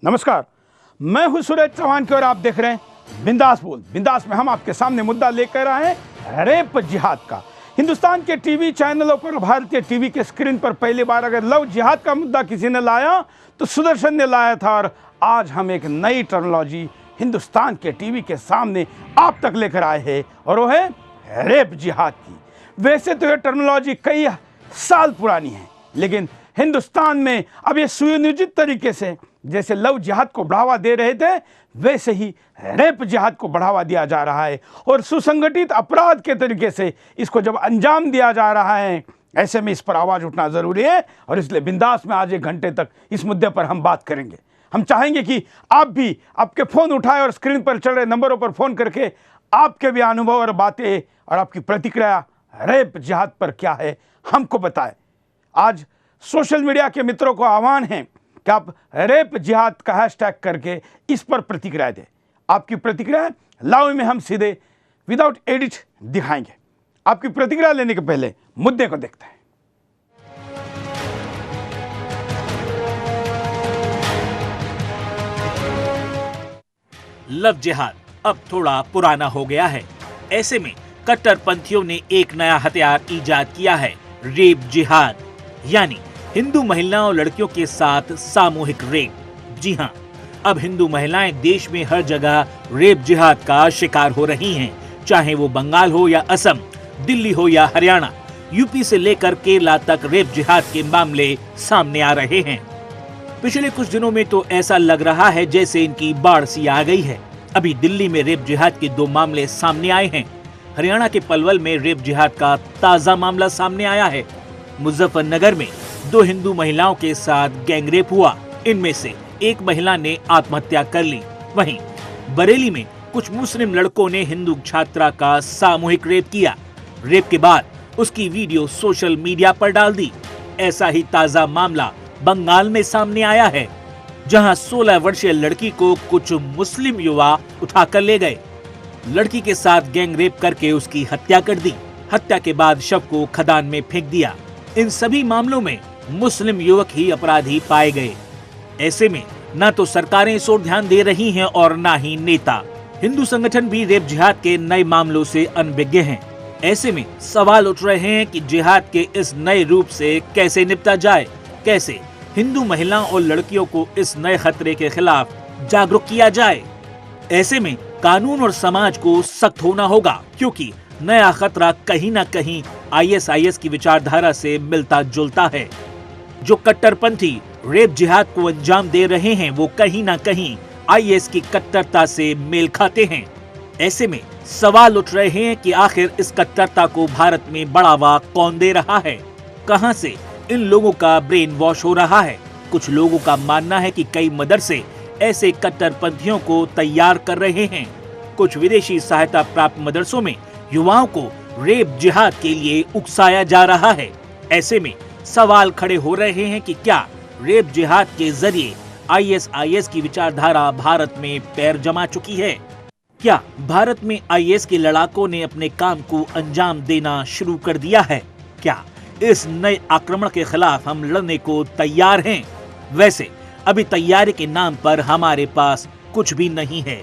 नमस्कार, मैं हूं सुरेश चौहान और आप देख रहे हैं बिंदास बोल। बिंदास में हम आपके सामने मुद्दा लेकर आए हैं रेप जिहाद का। हिंदुस्तान के टीवी चैनलों पर, भारतीय टीवी के स्क्रीन पर पहली बार अगर लव जिहाद का मुद्दा किसी ने लाया तो सुदर्शन ने लाया था। और आज हम एक नई टर्मिनोलॉजी हिंदुस्तान के टीवी के सामने आप तक लेकर आए हैं और वो है रेप जिहाद की। वैसे तो ये टर्मिनोलॉजी कई साल पुरानी है, लेकिन हिंदुस्तान में अब ये सुनियोजित तरीके से जैसे लव जिहाद को बढ़ावा दे रहे थे, वैसे ही रेप जिहाद को बढ़ावा दिया जा रहा है और सुसंगठित अपराध के तरीके से इसको जब अंजाम दिया जा रहा है, ऐसे में इस पर आवाज़ उठना ज़रूरी है। और इसलिए बिंदास में आज 1 घंटे तक इस मुद्दे पर हम बात करेंगे। हम चाहेंगे कि आप भी आपके फ़ोन उठाएं और स्क्रीन पर चल रहे नंबरों पर फ़ोन करके आपके भी अनुभव और बातें और आपकी प्रतिक्रिया रेप जिहाद पर क्या है हमको बताएं। आज सोशल मीडिया के मित्रों को आह्वान है कि आप रेप जिहाद का हैशटैग करके इस पर प्रतिक्रिया दें। आपकी प्रतिक्रिया लाइव में हम सीधे विदाउट एडिट दिखाएंगे। आपकी प्रतिक्रिया लेने के पहले मुद्दे को देखते हैं। लव जिहाद अब थोड़ा पुराना हो गया है। ऐसे में कट्टरपंथियों ने एक नया हथियार इजाद किया है, रेप जिहाद, यानी हिंदू महिलाओं और लड़कियों के साथ सामूहिक रेप। जी हाँ, अब हिंदू महिलाएं देश में हर जगह रेप जिहाद का शिकार हो रही हैं, चाहे वो बंगाल हो या असम, दिल्ली हो या हरियाणा, यूपी से लेकर केरला तक रेप जिहाद के मामले सामने आ रहे हैं। पिछले कुछ दिनों में तो ऐसा लग रहा है जैसे इनकी बाढ़ सी आ गई है। अभी दिल्ली में रेप जिहाद के 2 मामले सामने आए हैं। हरियाणा के पलवल में रेप जिहाद का ताजा मामला सामने आया है। मुजफ्फरनगर में 2 हिंदू महिलाओं के साथ गैंगरेप हुआ। इनमें से एक महिला ने आत्महत्या कर ली। वहीं बरेली में कुछ मुस्लिम लड़कों ने हिंदू छात्रा का सामूहिक रेप किया। रेप के बाद उसकी वीडियो सोशल मीडिया पर डाल दी। ऐसा ही ताजा मामला बंगाल में सामने आया है, जहां 16 वर्षीय लड़की को कुछ मुस्लिम युवा उठाकर ले गए। लड़की के साथ गैंगरेप करके उसकी हत्या कर दी। हत्या के बाद शव को खदान में फेंक दिया। इन सभी मामलों में मुस्लिम युवक ही अपराधी पाए गए। ऐसे में न तो सरकारें इस ओर ध्यान दे रही हैं और न ही नेता। हिंदू संगठन भी रेप जिहाद के नए मामलों से अनभिज्ञ हैं। ऐसे में सवाल उठ रहे हैं कि जिहाद के इस नए रूप से कैसे निपटा जाए, कैसे हिंदू महिलाओं और लड़कियों को इस नए खतरे के खिलाफ जागरूक किया जाए। ऐसे में कानून और समाज को सख्त होना होगा, क्योंकि नया खतरा कहीं न कहीं आईएसआईएस की विचारधारा से मिलता जुलता है। जो कट्टरपंथी रेप जिहाद को अंजाम दे रहे हैं वो कहीं न कहीं आईएस की कट्टरता से मेल खाते हैं। ऐसे में सवाल उठ रहे हैं कि आखिर इस कट्टरता को भारत में बढ़ावा कौन दे रहा है, कहां से इन लोगों का ब्रेन वॉश हो रहा है। कुछ लोगों का मानना है कि कई मदरसे ऐसे कट्टरपंथियों को तैयार कर रहे हैं। कुछ विदेशी सहायता प्राप्त मदरसों में युवाओं को रेप जिहाद के लिए उकसाया जा रहा है। ऐसे में सवाल खड़े हो रहे हैं कि क्या रेप जिहाद के जरिए आईएसआईएस की विचारधारा भारत में पैर जमा चुकी है? क्या भारत में आईएस के लड़ाकों ने अपने काम को अंजाम देना शुरू कर दिया है? क्या इस नए आक्रमण के खिलाफ हम लड़ने को तैयार हैं? वैसे अभी तैयारी के नाम पर हमारे पास कुछ भी नहीं है।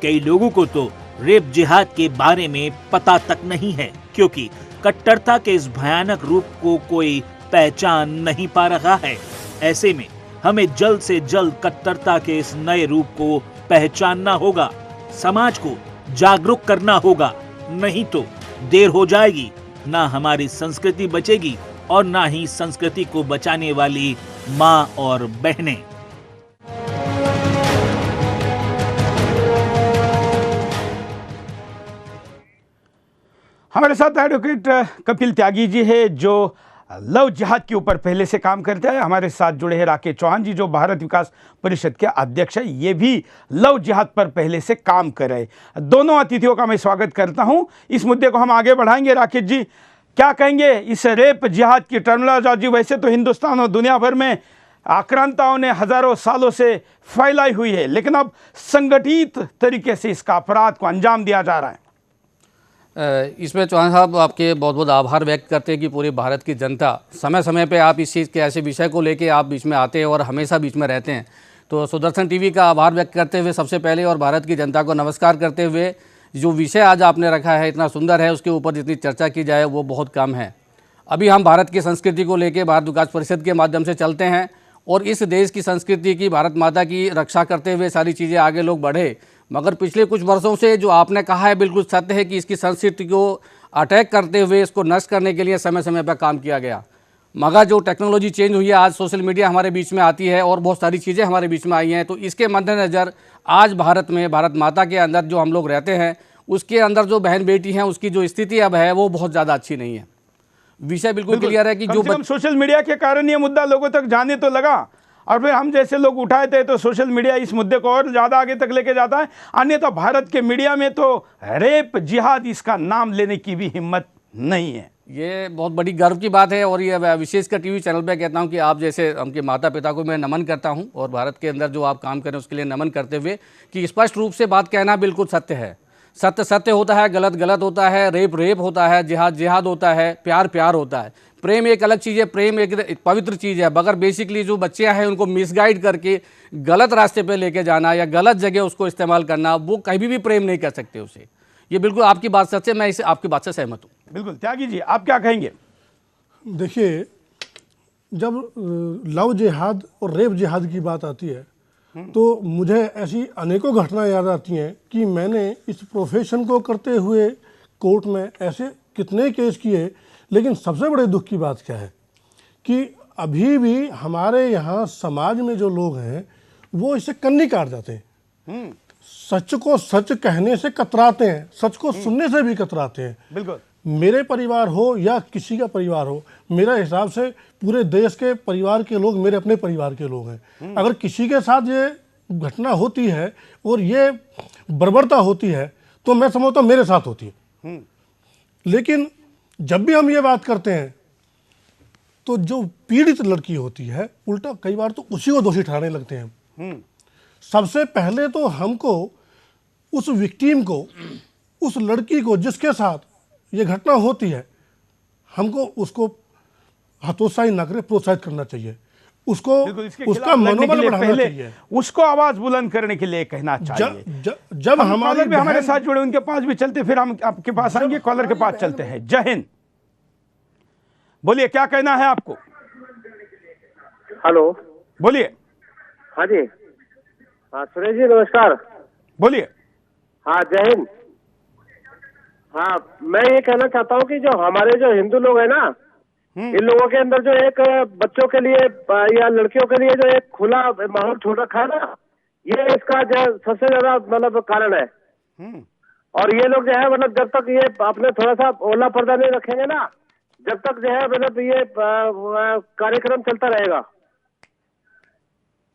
कई लोगों को तो रेप जिहाद के बारे में पता तक नहीं है, क्योंकि कट्टरता के इस भयानक रूप को कोई पहचान नहीं पा रहा है। ऐसे में हमें जल्द से जल्द कट्टरता के इस नए रूप को पहचानना होगा, समाज को जागरूक करना होगा, नहीं तो देर हो जाएगी। ना हमारी संस्कृति बचेगी और ना ही संस्कृति को बचाने वाली माँ और बहनें। हमारे साथ एडवोकेट कपिल त्यागी जी है, जो लव जिहाद के ऊपर पहले से काम करते हैं। हमारे साथ जुड़े हैं राकेश चौहान जी, जो भारत विकास परिषद के अध्यक्ष है, ये भी लव जिहाद पर पहले से काम कर रहे हैं। दोनों अतिथियों का मैं स्वागत करता हूं। इस मुद्दे को हम आगे बढ़ाएंगे। राकेश जी, क्या कहेंगे इस रेप जिहाद की टर्मिनोलॉजी? वैसे तो हिंदुस्तान और दुनिया भर में आक्रांताओं ने हजारों सालों से फैलाई हुई है, लेकिन अब संगठित तरीके से इसका अपराध को अंजाम दिया जा रहा है। इसमें चौहान साहब आपके बहुत बहुत आभार व्यक्त करते हैं कि पूरी भारत की जनता समय समय पे आप इस चीज़ के ऐसे विषय को लेके आप बीच में आते हैं और हमेशा बीच में रहते हैं। तो सुदर्शन टीवी का आभार व्यक्त करते हुए सबसे पहले और भारत की जनता को नमस्कार करते हुए, जो विषय आज आपने रखा है इतना सुंदर है, उसके ऊपर जितनी चर्चा की जाए वो बहुत कम है। अभी हम भारत की संस्कृति को लेकर भारत विकास परिषद के माध्यम से चलते हैं और इस देश की संस्कृति की, भारत माता की रक्षा करते हुए सारी चीज़ें आगे लोग बढ़े। मगर पिछले कुछ वर्षों से जो आपने कहा है बिल्कुल सत्य है कि इसकी संस्कृति को अटैक करते हुए इसको नष्ट करने के लिए समय समय पर काम किया गया। मगर जो टेक्नोलॉजी चेंज हुई है, आज सोशल मीडिया हमारे बीच में आती है और बहुत सारी चीज़ें हमारे बीच में आई हैं, तो इसके मद्देनज़र आज भारत में, भारत माता के अंदर जो हम लोग रहते हैं उसके अंदर जो बहन बेटी हैं उसकी जो स्थिति अब है वो बहुत ज़्यादा अच्छी नहीं है। विषय बिल्कुल क्लियर है कि जो सोशल मीडिया के कारण ये मुद्दा लोगों तक जाने तो लगा, और फिर हम जैसे लोग उठाए थे तो सोशल मीडिया इस मुद्दे को और ज़्यादा आगे तक लेके जाता है। अन्यथा भारत के मीडिया में तो रेप जिहाद इसका नाम लेने की भी हिम्मत नहीं है। ये बहुत बड़ी गर्व की बात है और ये विशेषकर टीवी चैनल पे कहता हूँ कि आप जैसे उनके माता पिता को मैं नमन करता हूँ और भारत के अंदर जो आप काम करें उसके लिए नमन करते हुए कि स्पष्ट रूप से बात कहना बिल्कुल सत्य है। सत्य सत्य होता है, गलत गलत होता है, रेप रेप होता है, जिहाद जिहाद होता है, प्यार प्यार होता है। प्रेम एक अलग चीज़ है, प्रेम एक पवित्र चीज़ है, मगर बेसिकली जो बच्चे हैं उनको मिसगाइड करके गलत रास्ते पे लेके जाना या गलत जगह उसको इस्तेमाल करना, वो कभी भी प्रेम नहीं कर सकते उसे। ये बिल्कुल आपकी बात सच है, मैं इसे आपकी बात से सहमत हूँ। बिल्कुल। त्यागी जी, आप क्या कहेंगे? देखिए, जब लव जिहाद और रेप जिहाद की बात आती है तो मुझे ऐसी अनेकों घटनाएं याद आती हैं कि मैंने इस प्रोफेशन को करते हुए कोर्ट में ऐसे कितने केस किए, लेकिन सबसे बड़े दुख की बात क्या है कि अभी भी हमारे यहाँ समाज में जो लोग हैं वो इसे कन्नी काट जाते हैं। सच को सच कहने से कतराते हैं, सच को सुनने से भी कतराते हैं। बिल्कुल। मेरे परिवार हो या किसी का परिवार हो, मेरा हिसाब से पूरे देश के परिवार के लोग मेरे अपने परिवार के लोग हैं। अगर किसी के साथ ये घटना होती है और ये बर्बरता होती है तो मैं समझता हूँ मेरे साथ होती है। लेकिन जब भी हम ये बात करते हैं तो जो पीड़ित लड़की होती है उल्टा कई बार तो उसी को दोषी ठहराने लगते हैं। सबसे पहले तो हमको उस विक्टिम को, उस लड़की को जिसके साथ ये घटना होती है, हमको उसको हतोत्साहित न करे, प्रोत्साहित करना चाहिए, उसको उसका मनोबल बढ़ाना चाहिए, उसको आवाज बुलंद करने के लिए कहना चाहिए। जब हमारे साथ जुड़े उनके पास भी चलते, फिर हम आपके पास आएंगे, कॉलर के पास चलते हैं। जय हिंद, बोलिए क्या कहना है आपको? हेलो, बोलिए। हाँ जी, हाँ सुरेश जी नमस्कार। बोलिए। हाँ जय हिंद। हाँ, मैं ये कहना चाहता हूँ कि जो हमारे जो हिंदू लोग हैं ना, इन लोगों के अंदर जो एक बच्चों के लिए या लड़कियों के लिए जो एक खुला माहौल छोड़ रखा है ना, ये इसका जो सबसे ज्यादा मतलब कारण है। और ये लोग जो है मतलब जब तक ये अपने थोड़ा सा ओला पर्दा नहीं रखेंगे ना, जब तक जो है मतलब ये कार्यक्रम चलता रहेगा।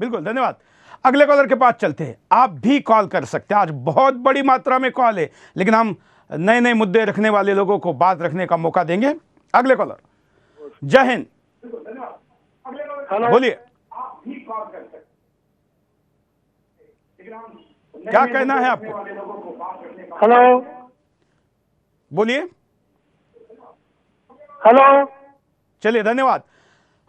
बिल्कुल, धन्यवाद। अगले कॉलर के पास चलते हैं। आप भी कॉल कर सकते हैं, आज बहुत बड़ी मात्रा में कॉल है, लेकिन हम नए नए मुद्दे रखने वाले लोगों को बात रखने का मौका देंगे। अगले कॉलर। जय हिंद, बोलिए। क्या कहना है आपको? हेलो, बोलिए। हेलो। चलिए, धन्यवाद।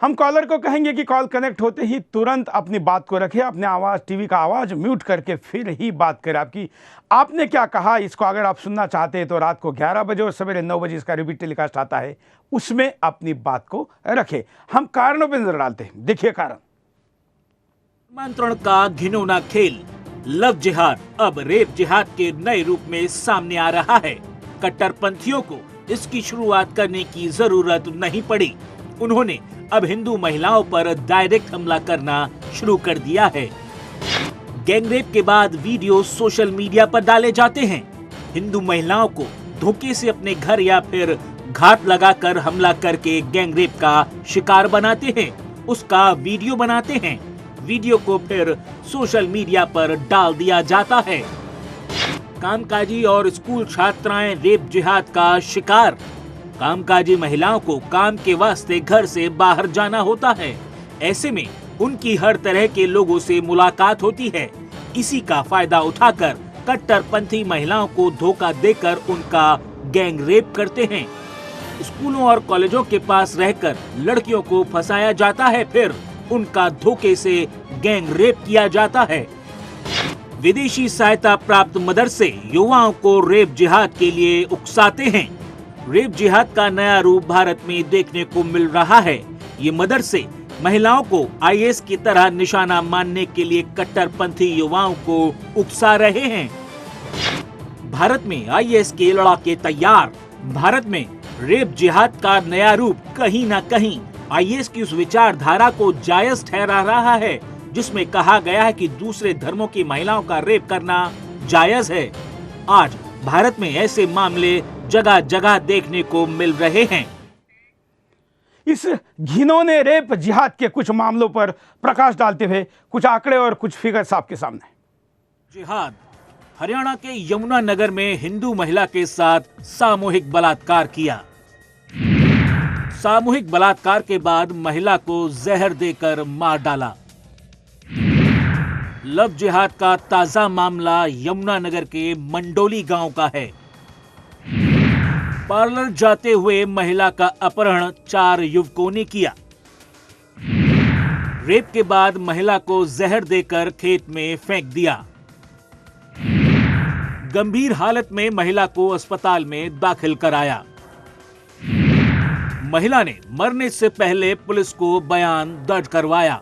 हम कॉलर को कहेंगे कि कॉल कनेक्ट होते ही तुरंत अपनी बात को रखें, अपने आवाज़, टीवी का आवाज़ म्यूट करके फिर ही बात करें। आपने क्या कहा, इसको अगर आप सुनना चाहते हैं तो रात को 11 बजे और सवेरे 9 बजे इसका रिपीट टेलीकास्ट आता है, उसमें अपनी बात को रखें। हम कारणों पर नजर डालते हैं। देखिए कारण। निमंत्रण का घिनौना खेल लव जिहाद अब रेप जिहाद के नए रूप में सामने आ रहा है। कट्टरपंथियों को इसकी शुरुआत करने की जरूरत नहीं पड़ी। उन्होंने अब हिंदू महिलाओं पर डायरेक्ट हमला करना शुरू कर दिया है। गैंगरेप के बाद वीडियो सोशल मीडिया पर डाले जाते हैं। हिंदू महिलाओं को धोखे से अपने घर या फिर घात लगाकर हमला करके गैंगरेप का शिकार बनाते हैं, उसका वीडियो बनाते हैं। वीडियो को फिर सोशल मीडिया पर डाल दिया जाता है। कामकाजी और स्कूल छात्राएं रेप जिहाद का शिकार। कामकाजी महिलाओं को काम के वास्ते घर से बाहर जाना होता है। ऐसे में उनकी हर तरह के लोगों से मुलाकात होती है। इसी का फायदा उठाकर कट्टरपंथी महिलाओं को धोखा देकर उनका गैंग रेप करते हैं। स्कूलों और कॉलेजों के पास रहकर लड़कियों को फंसाया जाता है, फिर उनका धोखे से गैंग रेप किया जाता है। विदेशी सहायता प्राप्त मदरसे युवाओं को रेप जिहाद के लिए उकसाते हैं। रेप जिहाद का नया रूप भारत में देखने को मिल रहा है। ये मदरसे महिलाओं को आईएस की तरह निशाना मानने के लिए कट्टरपंथी युवाओं को उकसा रहे हैं। भारत में आईएस के लड़ाके तैयार। भारत में रेप जिहाद का नया रूप कहीं न कहीं आईएस की उस विचारधारा को जायज ठहरा रहा है जिसमें कहा गया है कि दूसरे धर्मों की महिलाओं का रेप करना जायज है। आज भारत में ऐसे मामले जगह जगह देखने को मिल रहे हैं। इस घिनौने रेप जिहाद के कुछ मामलों पर प्रकाश डालते हुए कुछ आंकड़े और कुछ फिगर्स आपके सामने। जिहाद। हरियाणा के यमुनानगर में हिंदू महिला के साथ सामूहिक बलात्कार किया। सामूहिक बलात्कार के बाद महिला को जहर देकर मार डाला। लव जिहाद का ताजा मामला यमुनानगर के मंडोली गांव का है। पार्लर जाते हुए महिला का अपहरण 4 युवकों ने किया। रेप के बाद महिला को जहर देकर खेत में फेंक दिया। गंभीर हालत में महिला को अस्पताल में दाखिल कराया। महिला ने मरने से पहले पुलिस को बयान दर्ज करवाया।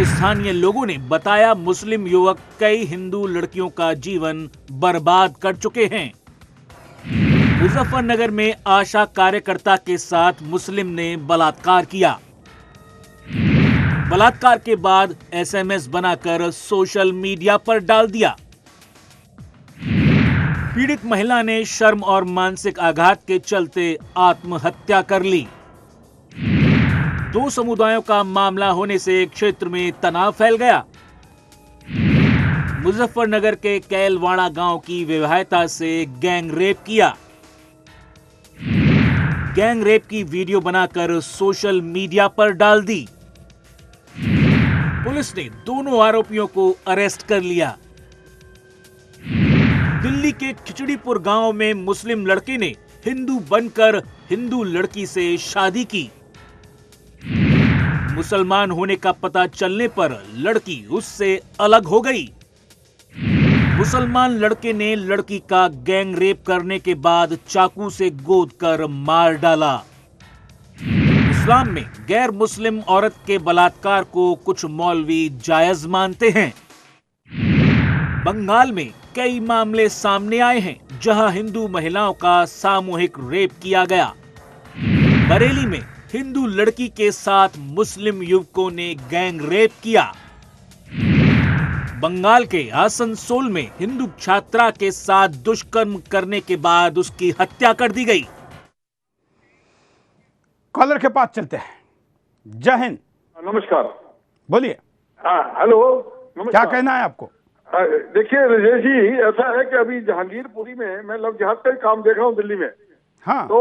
स्थानीय लोगों ने बताया मुस्लिम युवक कई हिंदू लड़कियों का जीवन बर्बाद कर चुके हैं। मुजफ्फरनगर में आशा कार्यकर्ता के साथ मुस्लिम ने बलात्कार किया। बलात्कार के बाद एसएमएस बनाकर सोशल मीडिया पर डाल दिया। पीड़ित महिला ने शर्म और मानसिक आघात के चलते आत्महत्या कर ली। 2 समुदायों का मामला होने से क्षेत्र में तनाव फैल गया। मुजफ्फरनगर के कैलवाड़ा गांव की विवाहिता से गैंग रेप किया। गैंग रेप की वीडियो बनाकर सोशल मीडिया पर डाल दी। पुलिस ने दोनों आरोपियों को अरेस्ट कर लिया। दिल्ली के खिचड़ीपुर गांव में मुस्लिम लड़के ने हिंदू बनकर हिंदू लड़की से शादी की। मुसलमान होने का पता चलने पर लड़की उससे अलग हो गई। मुसलमान लड़के ने लड़की का गैंग रेप करने के बाद चाकू से गोद कर मार डाला। इस्लाम में गैर मुस्लिम औरत के बलात्कार को कुछ मौलवी जायज मानते हैं। बंगाल में कई मामले सामने आए हैं जहां हिंदू महिलाओं का सामूहिक रेप किया गया। बरेली में हिंदू लड़की के साथ मुस्लिम युवकों ने गैंग रेप किया। बंगाल के आसनसोल में हिंदू छात्रा के साथ दुष्कर्म करने के बाद उसकी हत्या कर दी गई। कॉलर के पास चलते हैं। जय हिंद। नमस्कार। बोलिए। हेलो। क्या कहना है आपको? देखिए राजेश जी, ऐसा है कि अभी जहांगीरपुरी में मैं लव जिहाद का ही काम देख रहा हूँ दिल्ली में। हाँ। तो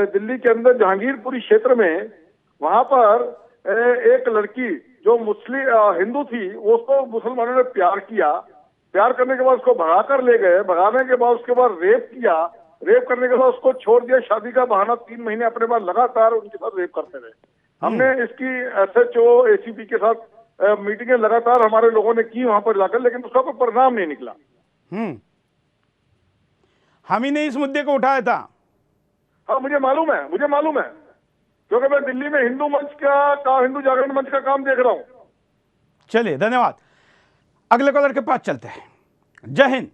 दिल्ली के अंदर जहांगीरपुरी क्षेत्र में वहां पर एक लड़की जो मुस्लिम हिंदू थी उसको मुसलमानों ने प्यार किया। प्यार करने के बाद उसको भगा कर ले गए। भगाने के बाद उसके बाद रेप किया। रेप करने के बाद उसको छोड़ दिया। शादी का बहाना 3 महीने अपने बाद लगातार उनके साथ रेप करते रहे। हमने इसकी एसएचओ एसीपी के साथ मीटिंगें लगातार हमारे लोगों ने की वहां पर जाकर, लेकिन उसका कोई परिणाम नहीं निकला। हम ही ने इस मुद्दे को उठाया था। हाँ मुझे मालूम है क्योंकि मैं दिल्ली में हिंदू मंच का हिंदू जागरण मंच का काम देख रहा हूँ। चलिए, धन्यवाद। अगले कॉलर के पास चलते हैं। जय हिंद।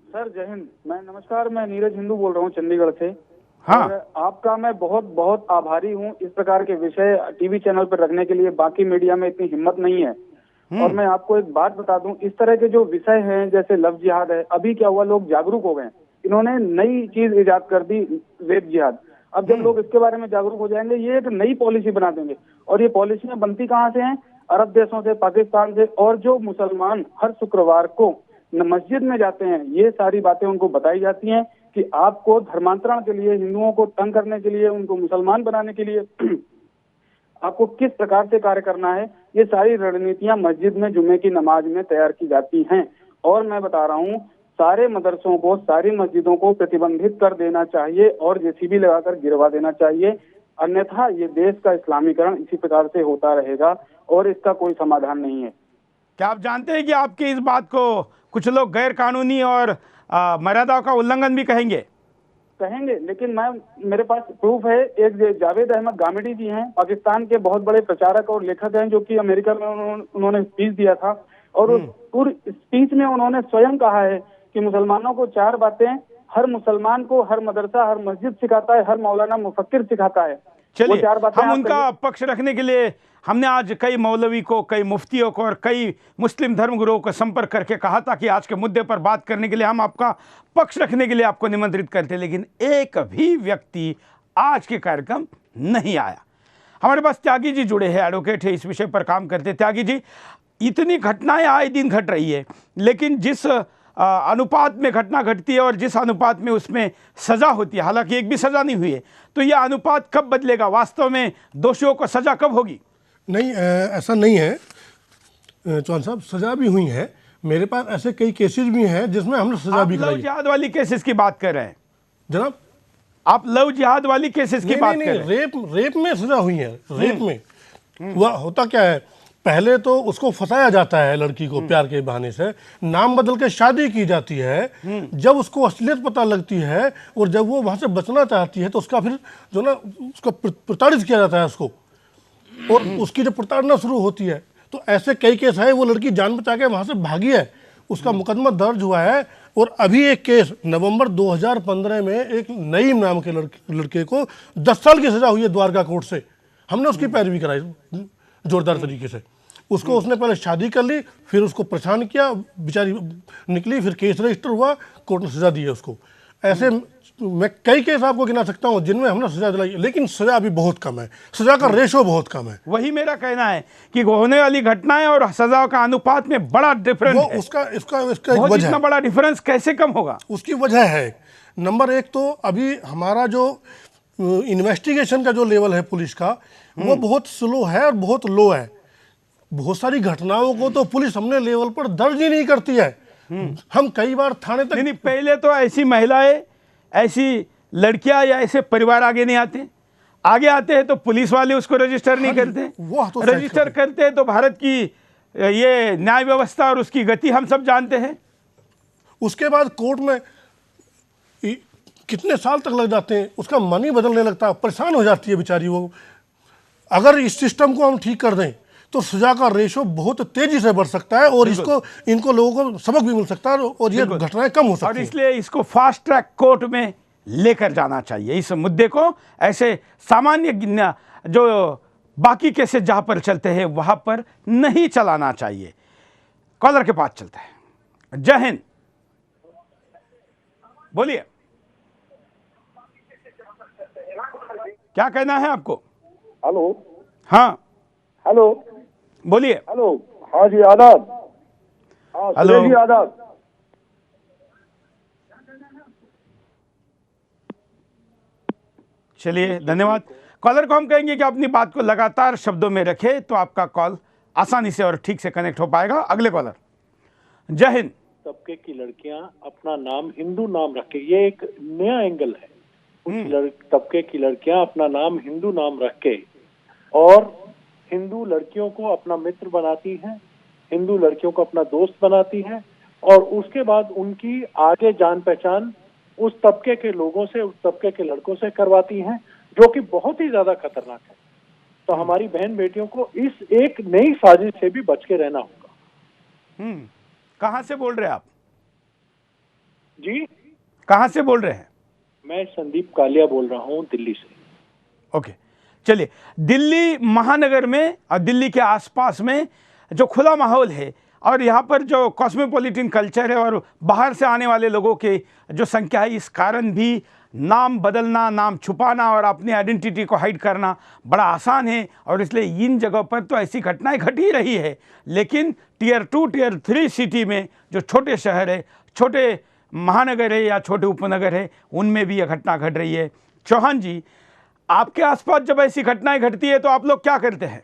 सर जय हिंद। नमस्कार, मैं नीरज हिंदू बोल रहा हूँ चंडीगढ़ से। हाँ। और आपका मैं बहुत बहुत आभारी हूँ। इस प्रकार के विषय टीवी चैनल पर रखने के लिए बाकी मीडिया में इतनी हिम्मत नहीं है। और मैं आपको एक बात बता दूं, इस तरह के जो विषय हैं जैसे लव जिहाद है, अभी क्या हुआ, लोग जागरूक हो गए। इन्होंने नई चीज इजाद कर दी, रेप जिहाद। अब जब लोग इसके बारे में जागरूक हो जाएंगे, ये एक नई पॉलिसी बना देंगे। और ये पॉलिसियां बनती कहाँ से हैं? अरब देशों से, पाकिस्तान से। और जो मुसलमान हर शुक्रवार को मस्जिद में जाते हैं, ये सारी बातें उनको बताई जाती हैं कि आपको धर्मांतरण के लिए, हिंदुओं को तंग करने के लिए, उनको मुसलमान बनाने के लिए आपको किस प्रकार से कार्य करना है। ये सारी रणनीतियां मस्जिद में जुमे की नमाज में तैयार की जाती हैं। और मैं बता रहा हूँ, सारे मदरसों को, सारी मस्जिदों को प्रतिबंधित कर देना चाहिए और जेसीबी लगाकर गिरवा देना चाहिए। अन्यथा ये देश का इस्लामीकरण इसी प्रकार से होता रहेगा और इसका कोई समाधान नहीं है। क्या आप जानते हैं कि आपकी इस बात को कुछ लोग गैर कानूनी और मर्यादाओं का उल्लंघन भी कहेंगे? लेकिन मेरे पास प्रूफ है। एक जावेद अहमद गामेडी जी हैं, पाकिस्तान के बहुत बड़े प्रचारक और लेखक हैं, जो कि अमेरिका में उन्होंने स्पीच दिया था और उस पूरी स्पीच में उन्होंने स्वयं कहा है कि मुसलमानों को 4 बातें हर मुसलमान को हर मदरसा हर मस्जिद सिखाता है, हर मौलाना मुफक्किर सिखाता है। चलिए, 4 बातें हम आप उनका पक्ष रखने के लिए हमने आज कई मौलवी को, कई मुफ्तियों को और कई मुस्लिम धर्मगुरुओं को संपर्क करके कहा था कि आज के मुद्दे पर बात करने के लिए हम आपका पक्ष रखने के लिए आपको निमंत्रित करते, लेकिन एक भी व्यक्ति आज के कार्यक्रम नहीं आया। हमारे पास त्यागी जी जुड़े हैं, एडवोकेट है, इस विषय पर काम करते। त्यागी जी, इतनी घटनाएं आए दिन घट रही है, लेकिन जिस अनुपात में घटना घटती है और जिस अनुपात में उसमें सज़ा होती है, हालांकि एक भी सज़ा नहीं हुई है, तो यह अनुपात कब बदलेगा? वास्तव में दोषियों को सज़ा कब होगी? नहीं, ऐसा नहीं है चौहान साहब, सज़ा भी हुई है। मेरे पास ऐसे कई केसेस भी हैं जिसमें हमने सज़ा भी कराई। लव जिहाद वाली केसेस की बात कर रहे हैं जनाब? आप लव जिहाद वाली केसेस की बात कर रहे हैं? रेप में सज़ा हुई है। रेप में वह होता क्या है, पहले तो उसको फंसाया जाता है लड़की को प्यार के बहाने से, नाम बदल के शादी की जाती है। जब उसको असलियत पता लगती है और जब वो वहाँ से बचना चाहती है तो उसका फिर जो ना उसका प्रताड़ित किया जाता है उसको, और उसकी जब प्रताड़ना शुरू होती है तो ऐसे कई केस है। वो लड़की जान बचा के वहाँ से भागी है, उसका मुकदमा दर्ज हुआ है। और अभी एक केस नवंबर 2015 में एक नईम नाम के लड़के को 10 साल की सज़ा हुई है द्वारका कोर्ट से। हमने उसकी पैरवी कराई जोरदार तरीके से। उसको उसने पहले शादी कर ली, फिर उसको परेशान किया, बेचारी निकली, फिर केस रजिस्टर हुआ, कोर्ट ने सज़ा दी है उसको। ऐसे मैं कई केस आपको गिना सकता हूँ जिनमें हमने सज़ा दिलाई, लेकिन सज़ा अभी बहुत कम है, सज़ा का रेशो बहुत कम है। वही मेरा कहना है कि होने वाली घटनाएं और सज़ा का अनुपात में बड़ा डिफरेंस है। इसका इतना बड़ा डिफरेंस कैसे कम होगा? उसकी वजह है, नंबर 1 तो अभी हमारा जो इन्वेस्टिगेशन का जो लेवल है पुलिस का, वो बहुत स्लो है और बहुत लो है। बहुत सारी घटनाओं को तो पुलिस हमने लेवल पर दर्ज ही नहीं करती है। हम कई बार थाने तक नहीं, पहले तो ऐसी महिलाएं, ऐसी लड़कियां या ऐसे परिवार आगे नहीं आते, आगे आते हैं तो पुलिस वाले उसको रजिस्टर नहीं करते। वो तो रजिस्टर करते हैं तो भारत की ये न्याय व्यवस्था और उसकी गति हम सब जानते हैं। उसके बाद कोर्ट में कितने साल तक लग जाते हैं, उसका मन ही बदलने लगता है, परेशान हो जाती है बेचारी वो। अगर इस सिस्टम को हम ठीक कर दें तो सजा का रेशो बहुत तेजी से बढ़ सकता है और इनको लोगों को सबक भी मिल सकता है और ये घटनाएं कम हो सकती हैं। और इसलिए इसको फास्ट ट्रैक कोर्ट में लेकर जाना चाहिए। इस मुद्दे को ऐसे सामान्य जो बाकी केसेस जहां पर चलते हैं वहां पर नहीं चलाना चाहिए। कॉलर के पास चलते हैं। जय हिंद, बोलिए, क्या कहना है आपको? हेलो। हाँ हेलो, बोलिए। हेलो। हाँ जी, आदाब। हाँ, हेलो जी, आदाब। चलिए, धन्यवाद। कॉलर को हम कहेंगे कि अपनी बात को लगातार शब्दों में रखे तो आपका कॉल आसानी से और ठीक से कनेक्ट हो पाएगा। अगले कॉलर। जय हिंद। तबके की लड़कियां अपना नाम हिंदू नाम रख के, ये एक नया एंगल है। तबके की लड़कियां अपना नाम हिंदू नाम रख के और हिंदू लड़कियों को अपना मित्र बनाती हैं, हिंदू लड़कियों को अपना दोस्त बनाती हैं और उसके बाद उनकी आगे जान पहचान उस तबके के लोगों से, उस तबके के लड़कों से करवाती हैं, जो कि बहुत ही ज्यादा खतरनाक है। तो हमारी बहन बेटियों को इस एक नई साजिश से भी बच के रहना होगा। कहाँ से बोल रहे हैं आप? जी, कहाँ से बोल रहे हैं? मैं संदीप कालिया बोल रहा हूँ, दिल्ली से। ओके, चलिए। दिल्ली महानगर में और दिल्ली के आसपास में जो खुला माहौल है और यहाँ पर जो कॉस्मोपॉलिटन कल्चर है और बाहर से आने वाले लोगों की जो संख्या है, इस कारण भी नाम बदलना, नाम छुपाना और अपनी आइडेंटिटी को हाइड करना बड़ा आसान है। और इसलिए इन जगहों पर तो ऐसी घटनाएं घट ही रही है। लेकिन टियर 2, टियर 3 सिटी में जो छोटे शहर है, छोटे महानगर है या छोटे उपनगर है, उनमें भी यह घटना घट रही है। चौहान जी, आपके आसपास जब ऐसी घटनाएं घटती है तो आप लोग क्या करते हैं?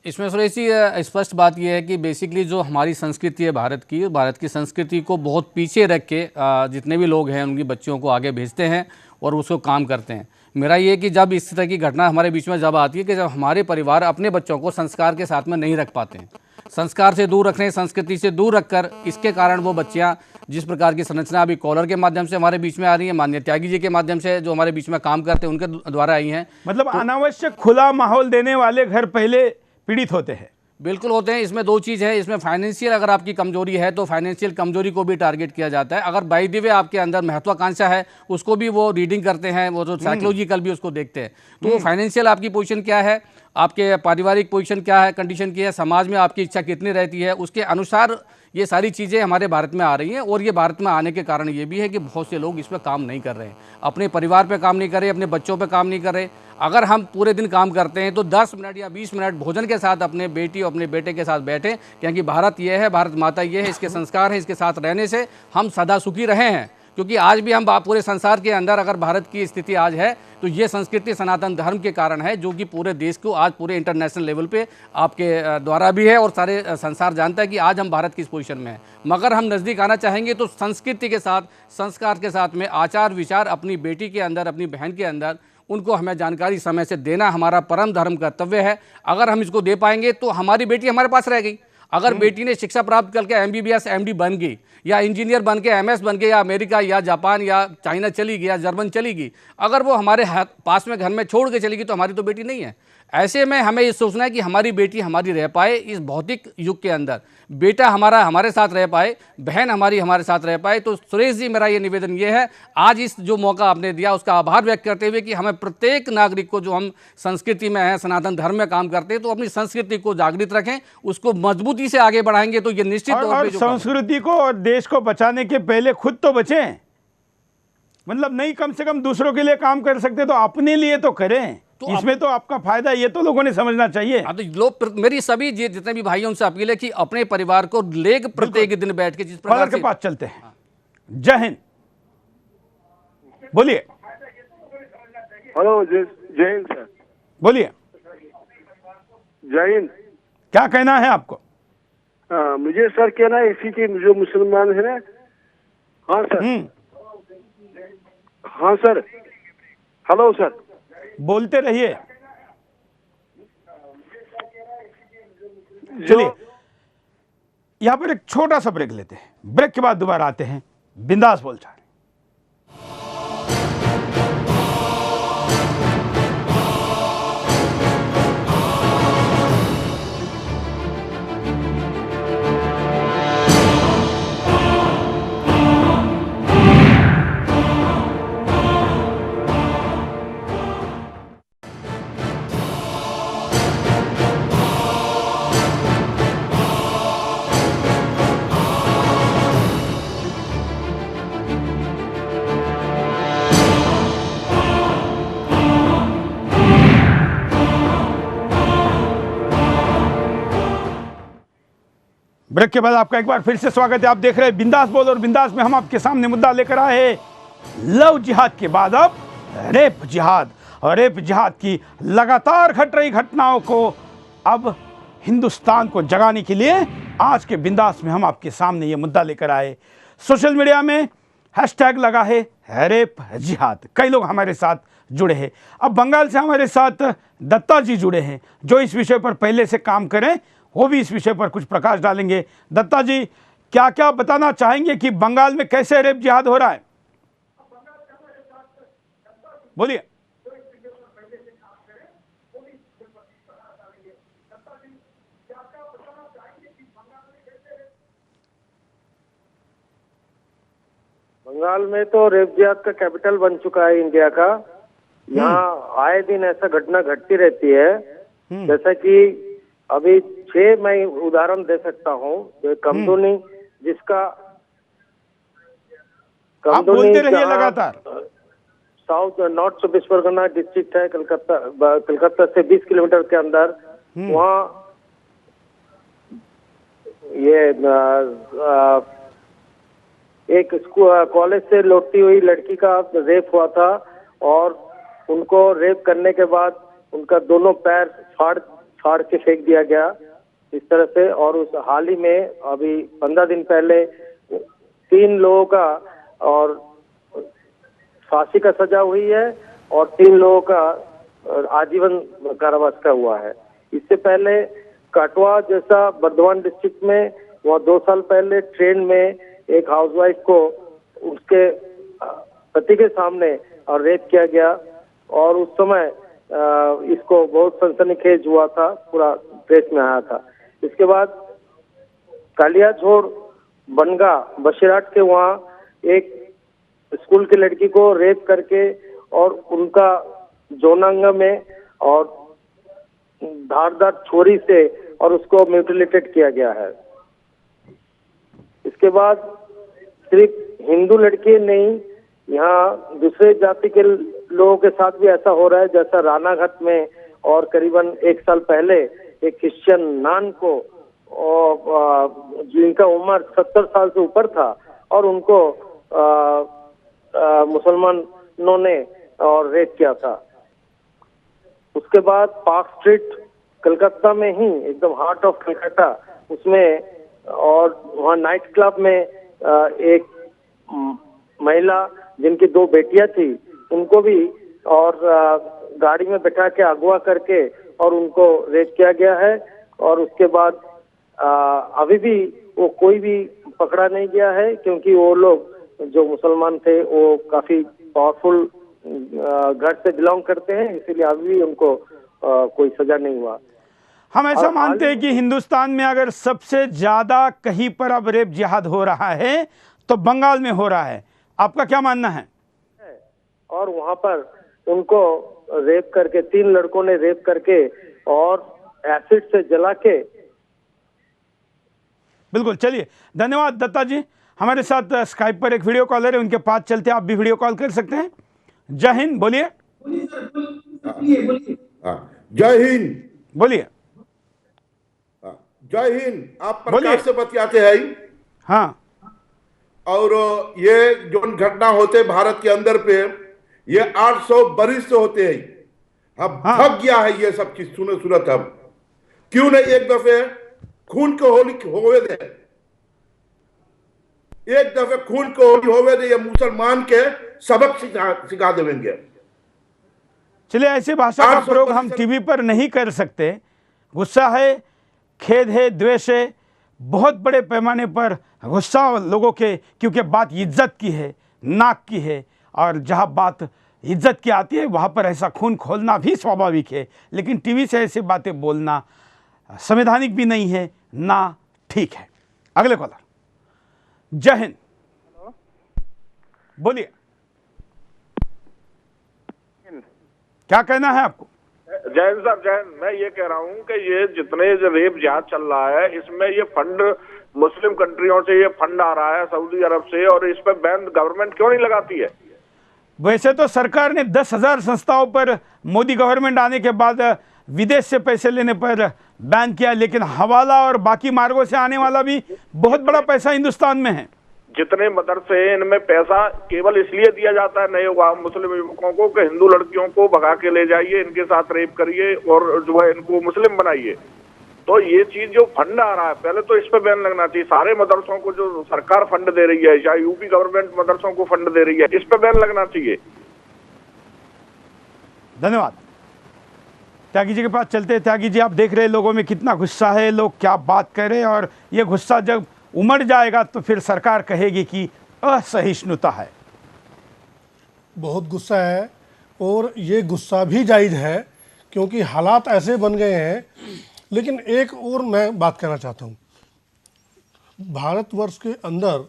इसमें सुरेश जी स्पष्ट बात यह है कि बेसिकली जो हमारी संस्कृति है भारत की संस्कृति को बहुत पीछे रख के जितने भी लोग हैं उनकी बच्चियों को आगे भेजते हैं और उसको काम करते हैं। मेरा ये कि जब इस तरह की घटना हमारे बीच में जब आती है कि जब हमारे परिवार अपने बच्चों को संस्कार के साथ में नहीं रख पाते हैं, संस्कार से दूर रखने, संस्कृति से दूर रखकर, इसके कारण वो बच्चियां जिस प्रकार की संरचना अभी कॉलर के माध्यम से हमारे बीच में आ रही है, माननीय त्यागी जी के माध्यम से जो हमारे बीच में काम करते हैं उनके द्वारा आई हैं। मतलब अनावश्यक खुला माहौल देने वाले घर पहले पीड़ित होते हैं। बिल्कुल होते हैं। इसमें दो चीज़ है, इसमें फाइनेंशियल अगर आपकी कमजोरी है तो फाइनेंशियल कमजोरी को भी टारगेट किया जाता है। अगर बाय द वे आपके अंदर महत्वाकांक्षा है उसको भी वो रीडिंग करते हैं, वो जो साइकोलॉजिकल भी उसको देखते हैं। तो वो फाइनेंशियल आपकी पोजीशन क्या है, आपके पारिवारिक पोजीशन क्या है, कंडीशन की है, समाज में आपकी इच्छा कितनी रहती है, उसके अनुसार ये सारी चीज़ें हमारे भारत में आ रही हैं। और ये भारत में आने के कारण ये भी है कि बहुत से लोग इस पर काम नहीं कर रहे हैं, अपने परिवार पे काम नहीं कर रहे, अपने बच्चों पे काम नहीं कर रहे। अगर हम पूरे दिन काम करते हैं तो 10 मिनट या 20 मिनट भोजन के साथ अपने बेटी और अपने बेटे के साथ बैठें, क्योंकि भारत ये है, भारत माता ये है, इसके संस्कार हैं, इसके साथ रहने से हम सदा सुखी रहे हैं। क्योंकि आज भी हम पूरे संसार के अंदर अगर भारत की स्थिति आज है तो ये संस्कृति सनातन धर्म के कारण है, जो कि पूरे देश को आज पूरे इंटरनेशनल लेवल पे आपके द्वारा भी है और सारे संसार जानता है कि आज हम भारत किस पोजीशन में हैं। मगर हम नज़दीक आना चाहेंगे तो संस्कृति के साथ, संस्कार के साथ में आचार विचार अपनी बेटी के अंदर, अपनी बहन के अंदर, उनको हमें जानकारी समय से देना हमारा परम धर्म कर्तव्य है। अगर हम इसको दे पाएंगे तो हमारी बेटी हमारे पास रह गई। अगर बेटी ने शिक्षा प्राप्त करके MBBS MD बन गई या इंजीनियर बन के MS बन गई या अमेरिका या जापान या चाइना चली गई या जर्मन चली गई, अगर वो हमारे पास में घर में छोड़ के चली गई तो हमारी तो बेटी नहीं है। ऐसे में हमें ये सोचना है कि हमारी बेटी हमारी रह पाए इस भौतिक युग के अंदर, बेटा हमारा हमारे साथ रह पाए, बहन हमारी हमारे साथ रह पाए। तो सुरेश जी, मेरा ये निवेदन ये है, आज इस जो मौका आपने दिया उसका आभार व्यक्त करते हुए कि हमें प्रत्येक नागरिक को, जो हम संस्कृति में हैं, सनातन धर्म में काम करते हैं, तो अपनी संस्कृति को जागृत रखें, उसको मजबूती से आगे बढ़ाएंगे तो ये निश्चित तौर पे संस्कृति को और देश को बचाने के पहले खुद तो बचें। मतलब नहीं, कम से कम दूसरों के लिए काम कर सकते तो अपने लिए तो करें। तो इसमें तो आपका फायदा, ये तो लोगों ने समझना चाहिए। तो लोग, मेरी सभी जितने भी भाइयों से अपील है कि अपने परिवार को लेकर प्रत्येक दिन बैठ के जिस प्रकार के पास चलते हैं। जय हिंद, बोलिए। हेलो, जय हिंद सर। बोलिए, जय हिंद। क्या कहना है आपको? मुझे सर कहना है इसी की, जो मुसलमान है ना। हाँ सर। हाँ सर। हेलो सर, बोलते रहिए। चलिए, यहां पर एक छोटा सा ब्रेक लेते हैं, ब्रेक के बाद दोबारा आते हैं बिंदास बोलचाल। ब्रेक के बाद आपका एक बार फिर से स्वागत है। आप देख रहे हैं बिंदास बोल, और बिंदास में हम आपके सामने मुद्दा लेकर आए हैं लव जिहाद के बाद अब रेप जिहाद। और रेप जिहाद की लगातार घट रही घटनाओं को अब हिंदुस्तान को जगाने के लिए आज के बिंदास में हम आपके सामने ये मुद्दा लेकर आए। सोशल मीडिया में हैशटैग लगा है रेप जिहाद। कई लोग हमारे साथ जुड़े हैं। अब बंगाल से हमारे साथ दत्ता जी जुड़े हैं, जो इस विषय पर पहले से काम करें, वो भी इस विषय पर कुछ प्रकाश डालेंगे। दत्ता जी, क्या क्या बताना चाहेंगे कि बंगाल में कैसे रेप जिहाद हो रहा है? बोलिए। बंगाल में तो रेप जिहाद का कैपिटल बन चुका है इंडिया का। यहाँ आए दिन ऐसा घटना घटती रहती है। जैसा कि अभी 6 मैं उदाहरण दे सकता हूँ। कमदुनी, जिसका आप बोलते रहिए लगातार। साउथ नॉर्थ 24 परगना डिस्ट्रिक्ट है, कलकत्ता से 20 किलोमीटर के अंदर। वहाँ ये एक कॉलेज से लौटती हुई लड़की का रेप हुआ था, और उनको रेप करने के बाद उनका दोनों पैर फाड़ के फेंक दिया गया इस तरह से। और उस हाल ही में अभी 15 दिन पहले 3 लोगों का और फांसी का सजा हुई है, और 3 लोगों का आजीवन कारावास का हुआ है। इससे पहले काटवा जैसा बर्धमान डिस्ट्रिक्ट में वहाँ 2 साल पहले ट्रेन में एक हाउसवाइफ को उसके पति के सामने और रेप किया गया और उस समय इसको बहुत सनसनीखेज हुआ था, पूरा प्रेस में आया था। इसके बाद कालियाझोड़ बनगा बशीराट के वहाँ एक स्कूल की लड़की को रेप करके और उनका यौनांग में और धारदार छुरी से और उसको म्यूटिलेटेड किया गया है। इसके बाद सिर्फ हिंदू लड़के नहीं, यहाँ दूसरे जाति के लोगों के साथ भी ऐसा हो रहा है, जैसा रानाघाट में और करीबन 1 साल पहले एक क्रिश्चियन नान को जिनका उम्र 70 साल से ऊपर था और उनको मुसलमानों ने और रेप किया था। उसके बाद पार्क स्ट्रीट कलकत्ता में ही एकदम हार्ट ऑफ कलकत्ता उसमें और वहाँ नाइट क्लब में एक महिला जिनकी 2 बेटियां थी उनको भी और गाड़ी में बैठा के अगवा करके और उनको रेप किया गया है और उसके बाद अभी भी वो कोई भी पकड़ा नहीं गया है क्योंकि वो लोग जो मुसलमान थे वो काफी पावरफुल घर से बिलोंग करते हैं, इसीलिए अभी भी उनको कोई सजा नहीं हुआ। हम ऐसा मानते हैं कि हिंदुस्तान में अगर सबसे ज्यादा कहीं पर अब रेप जिहाद हो रहा है तो बंगाल में हो रहा है, आपका क्या मानना है? और वहां पर उनको रेप करके 3 लड़कों ने रेप करके और एसिड से जला के। बिल्कुल, चलिए धन्यवाद दत्ता जी। हमारे साथ स्काइप पर एक वीडियो कॉलर है, उनके पास चलते आप भी वीडियो कॉल कर सकते हैं। जय हिंद, बोलिए। जय हिंद, बोलिए। जय हिंद। आप प्रकाश से बतियाते हैं? हाँ। और ये जो घटना होते भारत के अंदर पे ये 800 बरिस से होते हैं। अब थक गया है ये सब चीज सुनत। अब क्यों नहीं एक दफे खून को होली होवे दे, एक दफे खून को होली होवे दे, ये मुसलमान के सबक सिखा देंगे। चलिए, ऐसी भाषा का प्रयोग हम टीवी पर नहीं कर सकते। गुस्सा है, खेद है, द्वेष है, बहुत बड़े पैमाने पर गुस्सा लोगों के, क्योंकि बात इज्जत की है, नाक की है, और जहां बात इज्जत की आती है वहां पर ऐसा खून खोलना भी स्वाभाविक है। लेकिन टीवी से ऐसी बातें बोलना संवैधानिक भी नहीं है, ना ठीक है। अगले कॉलर। जय हिंद, बोलिए, क्या कहना है आपको? जय हिंद सर, जय हिंद। मैं ये कह रहा हूँ कि ये जितने जो रेप जिहाद चल रहा है इसमें ये फंड मुस्लिम कंट्रियों से ये फंड आ रहा है, सऊदी अरब से, और इस पर बैन गवर्नमेंट क्यों नहीं लगाती है? वैसे तो सरकार ने 10,000 संस्थाओं पर मोदी गवर्नमेंट आने के बाद विदेश से पैसे लेने पर बैन किया, लेकिन हवाला और बाकी मार्गों से आने वाला भी बहुत बड़ा पैसा हिंदुस्तान में है। जितने मदरसे हैं इनमें पैसा केवल इसलिए दिया जाता है नए मुस्लिम युवकों को कि हिंदू लड़कियों को भगा के ले जाइए, इनके साथ रेप करिए और जो है इनको मुस्लिम बनाइए। तो ये चीज जो फंड आ रहा है पहले तो इस पे बैन लगना चाहिए। सारे मदरसों को जो सरकार फंड दे रही है या यूपी गवर्नमेंट मदरसों को फंड दे रही है, इस पे बैन लगना चाहिए। धन्यवाद। त्यागी जी के पास चलते हैं। त्यागी जी, आप देख रहे हैं लोगों में कितना गुस्सा है, लोग क्या बात कर रहे हैं, और ये गुस्सा जब उमड़ जाएगा तो फिर सरकार कहेगी कि असहिष्णुता है। बहुत गुस्सा है और ये गुस्सा भी जायज़ है क्योंकि हालात ऐसे बन गए हैं। लेकिन एक और मैं बात कहना चाहता हूँ, भारतवर्ष के अंदर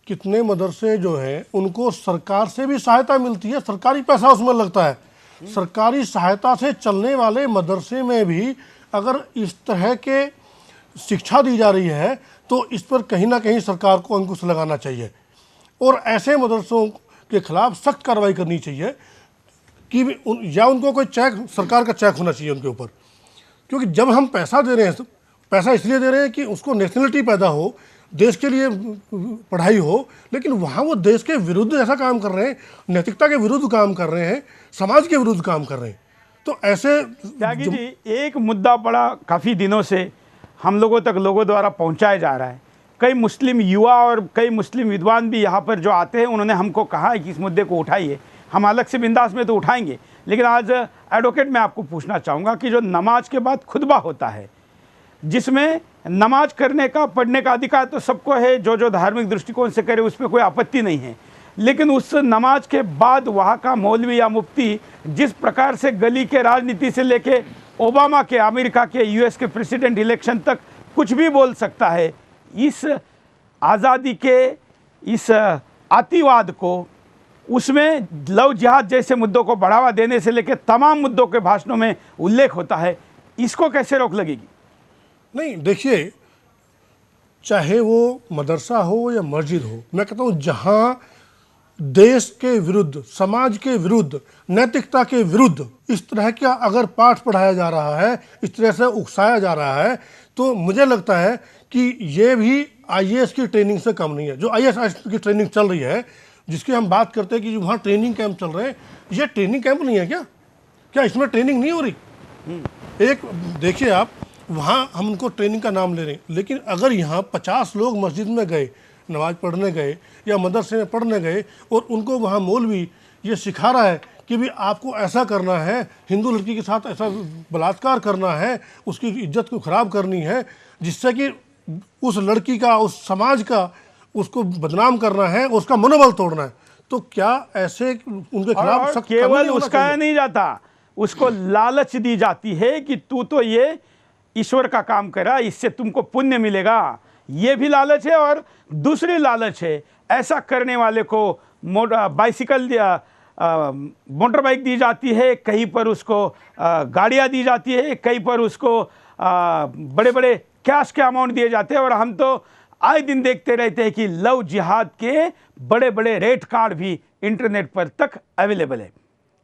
कितने मदरसे जो हैं उनको सरकार से भी सहायता मिलती है, सरकारी पैसा उसमें लगता है। सरकारी सहायता से चलने वाले मदरसे में भी अगर इस तरह के शिक्षा दी जा रही है तो इस पर कहीं ना कहीं सरकार को अंकुश लगाना चाहिए और ऐसे मदरसों के खिलाफ सख्त कार्रवाई करनी चाहिए कि या उनको कोई चेक, सरकार का चेक होना चाहिए उनके ऊपर। क्योंकि जब हम पैसा दे रहे हैं, पैसा इसलिए दे रहे हैं कि उसको नेशनलिटी पैदा हो, देश के लिए पढ़ाई हो, लेकिन वहाँ वो देश के विरुद्ध ऐसा काम कर रहे हैं, नैतिकता के विरुद्ध काम कर रहे हैं, समाज के विरुद्ध काम कर रहे हैं। तो ऐसे त्यागी जी, एक मुद्दा बड़ा काफ़ी दिनों से हम लोगों तक लोगों द्वारा पहुंचाया जा रहा है। कई मुस्लिम युवा और कई मुस्लिम विद्वान भी यहाँ पर जो आते हैं उन्होंने हमको कहा है कि इस मुद्दे को उठाइए। हम अलग से बिंदास में तो उठाएंगे, लेकिन आज एडवोकेट मैं आपको पूछना चाहूँगा कि जो नमाज के बाद खुतबा होता है, जिसमें नमाज करने का, पढ़ने का अधिकार तो सबको है, जो धार्मिक दृष्टिकोण से करे उस पर कोई आपत्ति नहीं है, लेकिन उस नमाज के बाद वहाँ का मौलवी या मुफ्ती जिस प्रकार से गली के राजनीति से लेके ओबामा के, अमेरिका के, यूएस के प्रेसिडेंट इलेक्शन तक कुछ भी बोल सकता है, इस आज़ादी के इस अतिवाद को, उसमें लव जिहाद जैसे मुद्दों को बढ़ावा देने से लेकर तमाम मुद्दों के भाषणों में उल्लेख होता है, इसको कैसे रोक लगेगी? नहीं, देखिए, चाहे वो मदरसा हो या मस्जिद हो, मैं कहता हूँ जहाँ देश के विरुद्ध, समाज के विरुद्ध, नैतिकता के विरुद्ध इस तरह का अगर पाठ पढ़ाया जा रहा है, इस तरह से उकसाया जा रहा है, तो मुझे लगता है कि ये भी आईएएस की ट्रेनिंग से कम नहीं है। जो आईएएस की ट्रेनिंग चल रही है, जिसकी हम बात करते हैं कि वहाँ ट्रेनिंग कैंप चल रहे हैं, ये ट्रेनिंग कैंप नहीं है क्या इसमें ट्रेनिंग नहीं हो रही? एक देखिए आप, वहाँ हम उनको ट्रेनिंग का नाम ले रहे हैं, लेकिन अगर यहाँ 50 लोग मस्जिद में गए, नमाज पढ़ने गए या मदरसे में पढ़ने गए, और उनको वहाँ मौलवी ये सिखा रहा है कि भी आपको ऐसा करना है, हिंदू लड़की के साथ ऐसा बलात्कार करना है, उसकी इज्जत को ख़राब करनी है, जिससे कि उस लड़की का, उस समाज का, उसको बदनाम करना है, उसका मनोबल तोड़ना है, तो क्या ऐसे उनके खिलाफ सख्त केवल उसका नहीं जाता, उसको लालच दी जाती है कि तू तो ये ईश्वर का काम करा, इससे तुमको पुण्य मिलेगा, ये भी लालच है। और दूसरी लालच है, ऐसा करने वाले को बाइसिकल मोटर बाइक दी जाती है, कहीं पर उसको गाड़ियाँ दी जाती है, कहीं पर उसको बड़े बड़े कैश के अमाउंट दिए जाते हैं। और हम तो आए दिन देखते रहते हैं कि लव जिहाद के बड़े बड़े रेट कार्ड भी इंटरनेट पर तक अवेलेबल है।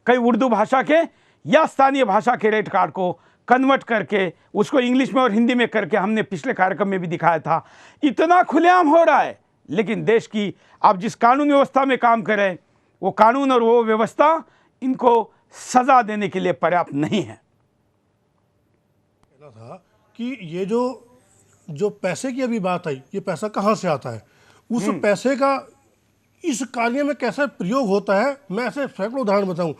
कई उर्दू भाषा के या स्थानीय भाषा के रेट कार्ड को कन्वर्ट करके उसको इंग्लिश में और हिंदी में करके हमने पिछले कार्यक्रम में भी दिखाया था। इतना खुलेआम हो रहा है, लेकिन देश की आप जिस कानून व्यवस्था में काम कर रहे हैं, वो कानून और वो व्यवस्था इनको सजा देने के लिए पर्याप्त नहीं है। था कि ये जो पैसे की अभी बात आई, ये पैसा कहाँ से आता है, उस पैसे का इस कार्य में कैसे प्रयोग होता है, मैं ऐसे सैकड़ों उदाहरण बताऊं।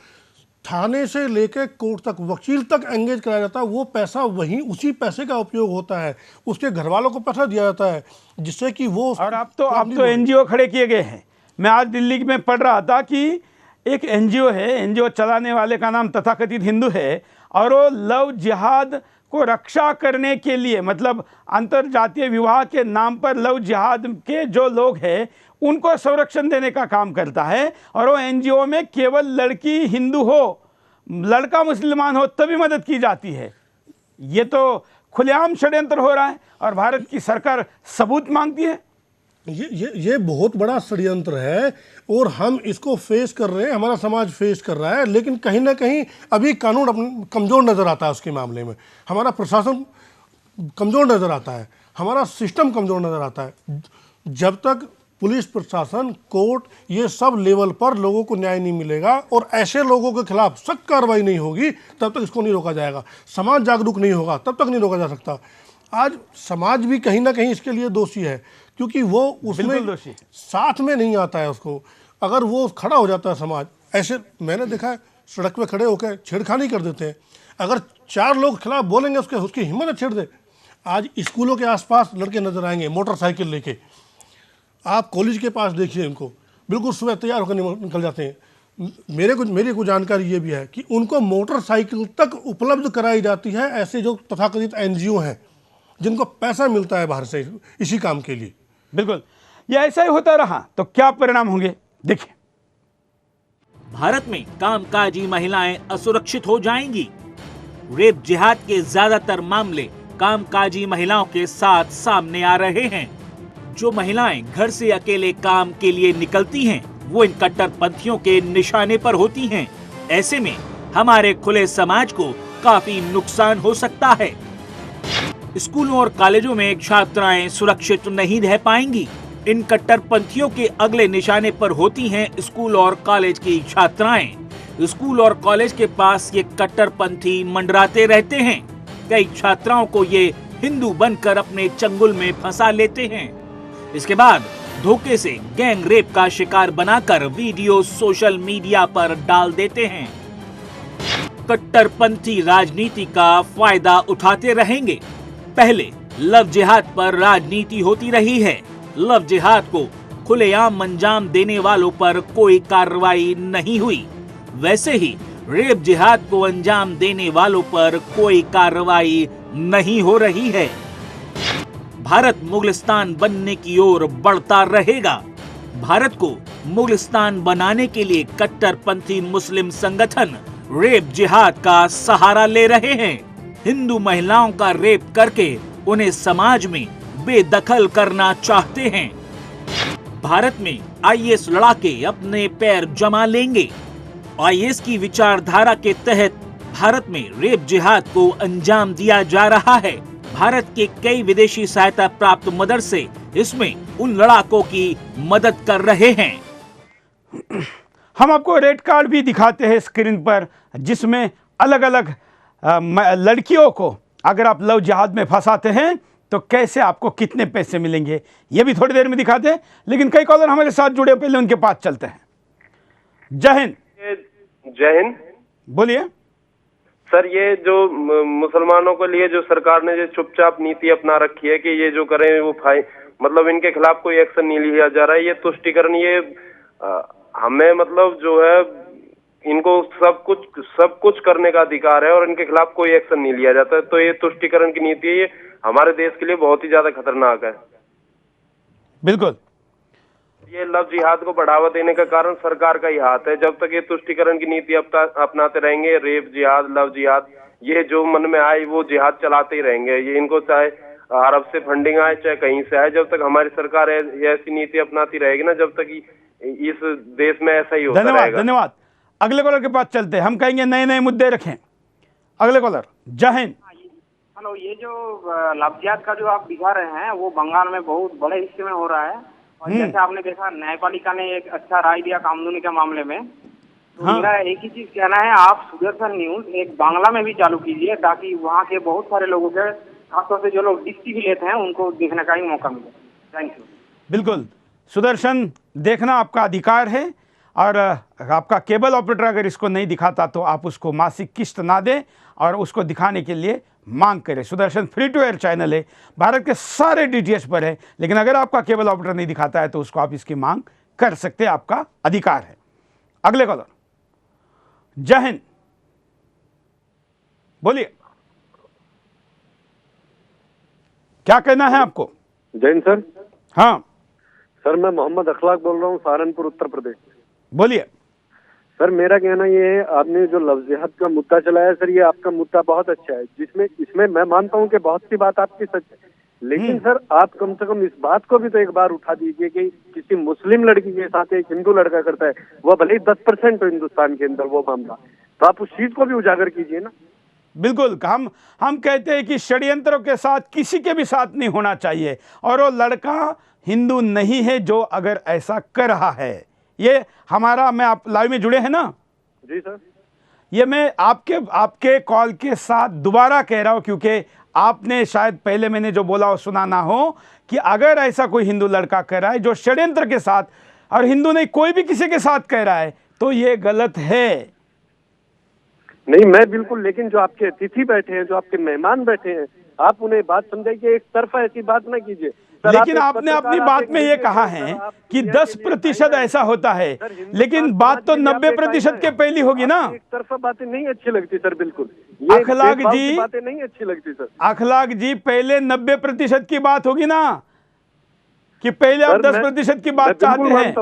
थाने से लेकर कोर्ट तक, वकील तक एंगेज कराया जाता है, वो पैसा वहीं उसी पैसे का उपयोग होता है, उसके घर वालों को पैसा दिया जाता है, जिससे कि वो। और अब तो एनजीओ खड़े किए गए हैं। मैं आज दिल्ली में पढ़ रहा था कि एक एनजीओ है, एनजीओ चलाने वाले का नाम तथाकथित हिंदू है, और वो लव जिहाद को रक्षा करने के लिए, मतलब अंतरजातीय विवाह के नाम पर लव जिहाद के जो लोग हैं उनको संरक्षण देने का काम करता है। और वो एनजीओ में केवल लड़की हिंदू हो, लड़का मुसलमान हो तभी मदद की जाती है। ये तो खुलेआम षड्यंत्र हो रहा है और भारत की सरकार सबूत मांगती है। ये बहुत बड़ा षड्यंत्र है और हम इसको फेस कर रहे हैं, हमारा समाज फेस कर रहा है, लेकिन कहीं ना कहीं अभी कानून कमज़ोर नज़र आता है। उसके मामले में हमारा प्रशासन कमज़ोर नज़र आता है, हमारा सिस्टम कमज़ोर नज़र आता है। जब तक पुलिस प्रशासन, कोर्ट, ये सब लेवल पर लोगों को न्याय नहीं मिलेगा और ऐसे लोगों के खिलाफ सख्त कार्रवाई नहीं होगी, तब तक इसको नहीं रोका जाएगा। समाज जागरूक नहीं होगा, तब तक नहीं रोका जा सकता। आज समाज भी कहीं ना कहीं इसके लिए दोषी है, क्योंकि वो उसमें साथ में नहीं आता है। उसको अगर वो खड़ा हो जाता है समाज, ऐसे मैंने देखा है सड़क पे खड़े होकर छेड़खानी कर देते हैं। अगर 4 लोग खिलाफ बोलेंगे, उसकी हिम्मत है छेड़ दे। आज स्कूलों के आसपास लड़के नजर आएंगे मोटरसाइकिल लेके, आप कॉलेज के पास देखिए, उनको बिल्कुल सुबह तैयार होकर निकल जाते हैं। मेरी कुछ जानकारी ये भी है कि उनको मोटरसाइकिल तक उपलब्ध कराई जाती है ऐसे जो तथाकथित एनजीओ हैं जिनको पैसा मिलता है बाहर से इसी काम के लिए। बिल्कुल, ये ऐसा ही होता रहा तो क्या परिणाम होंगे, देखिए। भारत में कामकाजी महिलाएं असुरक्षित हो जाएंगी। रेप जिहाद के ज्यादातर मामले कामकाजी महिलाओं के साथ सामने आ रहे हैं। जो महिलाएं घर से अकेले काम के लिए निकलती हैं, वो इन कट्टरपंथियों के निशाने पर होती हैं। ऐसे में हमारे खुले समाज को काफी नुकसान हो सकता है। स्कूलों और कॉलेजों में छात्राएं सुरक्षित नहीं रह पाएंगी। इन कट्टरपंथियों के अगले निशाने पर होती हैं स्कूल और कॉलेज की छात्राएं। स्कूल और कॉलेज के पास ये कट्टरपंथी मंडराते रहते हैं। कई छात्राओं को ये हिंदू बनकर अपने चंगुल में फंसा लेते हैं। इसके बाद धोखे से गैंग रेप का शिकार बनाकर वीडियो सोशल मीडिया पर डाल देते हैं। कट्टरपंथी राजनीति का फायदा उठाते रहेंगे। पहले लव जिहाद पर राजनीति होती रही है। लव जिहाद को खुलेआम अंजाम देने वालों पर कोई कार्रवाई नहीं हुई। वैसे ही रेप जिहाद को अंजाम देने वालों पर कोई कार्रवाई नहीं हो रही है। भारत मुगलिस्तान बनने की ओर बढ़ता रहेगा। भारत को मुगलिस्तान बनाने के लिए कट्टरपंथी मुस्लिम संगठन रेप जिहाद का सहारा ले रहे हैं। हिंदू महिलाओं का रेप करके उन्हें समाज में बेदखल करना चाहते हैं। भारत में आईएस लड़ाके अपने पैर जमा लेंगे। आईएस की विचारधारा के तहत भारत में रेप जिहाद को अंजाम दिया जा रहा है। भारत के कई विदेशी सहायता प्राप्त मदरसे इसमें उन लड़ाकों की मदद कर रहे हैं। हम आपको रेड कार्ड भी दिखाते हैं स्क्रीन पर, जिसमें अलग अलग लड़कियों को अगर आप लव जिहाद में फंसाते हैं तो कैसे आपको कितने पैसे मिलेंगे, ये भी थोड़ी देर में दिखाते हैं। लेकिन कई कॉलर हमारे साथ जुड़े, पहले उनके पास चलते हैं। जय हिंद। जय हिंद। बोलिए सर, ये जो मुसलमानों के लिए जो सरकार ने जो चुपचाप नीति अपना रखी है कि ये जो करें वो मतलब इनके खिलाफ कोई एक्शन नहीं लिया जा रहा है, ये तुष्टिकरण, ये हमें मतलब जो है इनको सब कुछ करने का अधिकार है और इनके खिलाफ कोई एक्शन नहीं लिया जाता है। तो ये तुष्टिकरण की नीति है, ये हमारे देश के लिए बहुत ही ज्यादा खतरनाक है। बिल्कुल, ये लव जिहाद को बढ़ावा देने का कारण सरकार का ही हाथ है। जब तक ये तुष्टिकरण की नीति अपनाते रहेंगे, रेप जिहाद, लव जिहाद, ये जो मन में आए वो जिहाद चलाते ही रहेंगे। ये इनको चाहे अरब से फंडिंग आए चाहे कहीं से आए, जब तक हमारी सरकार ऐसी नीति अपनाती रहेगी ना, जब तक इस देश में ऐसा ही होता रहेगा। धन्यवाद। अगले कॉलर के पास चलते हैं, हम कहेंगे नए नए मुद्दे रखें। अगले कॉलर, जय हिंद। हेलो, ये जो लव जिहाद का जो आप दिखा रहे हैं वो बंगाल में बहुत बड़े हिस्से में हो रहा है। और जैसे आपने देखा, न्यायपालिका ने एक अच्छा राय दिया कामदूनी के मामले में। तो मेरा एक ही चीज कहना है, आप सुदर्शन न्यूज एक बांग्ला में भी चालू कीजिए, ताकि वहाँ के बहुत सारे लोगों के, खासतौर से जो लोग डिश टीवी लेते हैं, उनको देखने का ही मौका मिले। Thank you. बिल्कुल, सुदर्शन देखना आपका अधिकार है, और आपका केबल ऑपरेटर अगर इसको नहीं दिखाता तो आप उसको मासिक किस्त ना दें और उसको दिखाने के लिए मांग करें। Sudarshan free to air channel है, भारत के सारे डीटीएच पर है, लेकिन अगर आपका केबल ऑपरेटर नहीं दिखाता है तो उसको आप इसकी मांग कर सकते हैं, आपका अधिकार है। अगले कॉलर, जय हिंद। बोलिए, क्या कहना है आपको? जय हिंद सर। हाँ सर, मैं मोहम्मद अखलाक बोल रहा हूँ, सहारनपुर, उत्तर प्रदेश। बोलिए सर, मेरा कहना ये है, आपने जो लव जिहाद का मुद्दा चलाया सर, ये आपका मुद्दा बहुत अच्छा है, इसमें मैं मानता हूँ कि बहुत सी बात आपकी सच है, लेकिन सर आप कम से कम इस बात को भी तो एक बार उठा दीजिए कि किसी मुस्लिम लड़की के साथ एक हिंदू लड़का करता है, वो भले ही 10% हो हिंदुस्तान के अंदर वो मामला, तो आप उस चीज को भी उजागर कीजिए ना। बिल्कुल, हम कहते हैं कि षड्यंत्रों के साथ किसी के भी साथ नहीं होना चाहिए, और वो लड़का हिंदू नहीं है जो अगर ऐसा कर रहा है। ये हमारा, मैं आप लाइव में जुड़े हैं ना? जी सर। ये मैं आपके कॉल के साथ दोबारा कह रहा हूं, क्योंकि आपने शायद पहले मैंने जो बोला वो सुना ना हो, कि अगर ऐसा कोई हिंदू लड़का कह रहा है जो षड्यंत्र के साथ, और हिंदू नहीं कोई भी किसी के साथ कह रहा है, तो ये गलत है। नहीं, मैं बिल्कुल, लेकिन जो आपके अतिथि बैठे हैं, जो आपके मेहमान बैठे हैं, आप उन्हें बात समझाइए, एक तरफा ऐसी बात ना कीजिए। लेकिन आपने अपनी बात में ये कहा है कि 10% ऐसा होता है, लेकिन बात तो 90% के पहली होगी ना। एक तरफा बातें नहीं अच्छी लगती सर, बिल्कुल। अखलाक जी, बातें नहीं अच्छी लगती सर। अखलाक जी, पहले 90% की बात होगी ना, कि पहले आप 10% की बात चाहते हैं?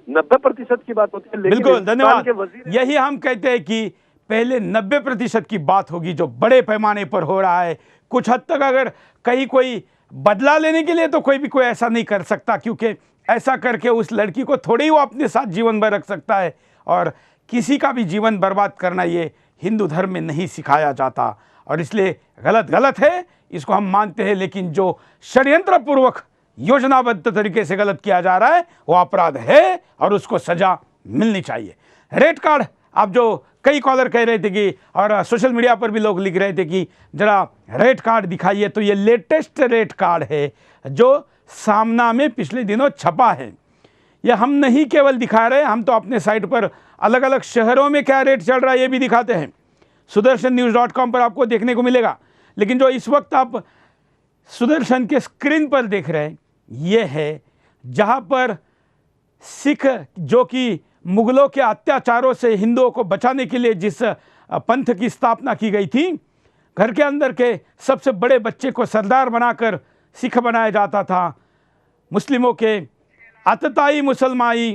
90% की बात होती है। बिल्कुल, धन्यवाद। यही हम कहते हैं कि पहले 90% की बात होगी, जो बड़े पैमाने पर हो रहा है। कुछ हद तक अगर कहीं कोई बदला लेने के लिए, तो कोई ऐसा नहीं कर सकता, क्योंकि ऐसा करके उस लड़की को थोड़ी वो अपने साथ जीवन भर रख सकता है, और किसी का भी जीवन बर्बाद करना ये हिंदू धर्म में नहीं सिखाया जाता, और इसलिए गलत है, इसको हम मानते हैं। लेकिन जो षड्यंत्र पूर्वक योजनाबद्ध तरीके से गलत किया जा रहा है वो अपराध है, और उसको सजा मिलनी चाहिए। रेड कार्ड अब जो कई कॉलर कह रहे थे कि और सोशल मीडिया पर भी लोग लिख रहे थे कि जरा रेट कार्ड दिखाइए, तो ये लेटेस्ट रेट कार्ड है जो सामना में पिछले दिनों छपा है। ये हम नहीं केवल दिखा रहे, हम तो अपने साइट पर अलग अलग शहरों में क्या रेट चल रहा है ये भी दिखाते हैं। sudarshannews.com पर आपको देखने को मिलेगा। लेकिन जो इस वक्त आप सुदर्शन के स्क्रीन पर देख रहे हैं ये है जहां पर सिख जो कि मुगलों के अत्याचारों से हिंदुओं को बचाने के लिए जिस पंथ की स्थापना की गई थी, घर के अंदर के सबसे बड़े बच्चे को सरदार बनाकर सिख बनाया जाता था। मुस्लिमों के आतताई मुसलमानी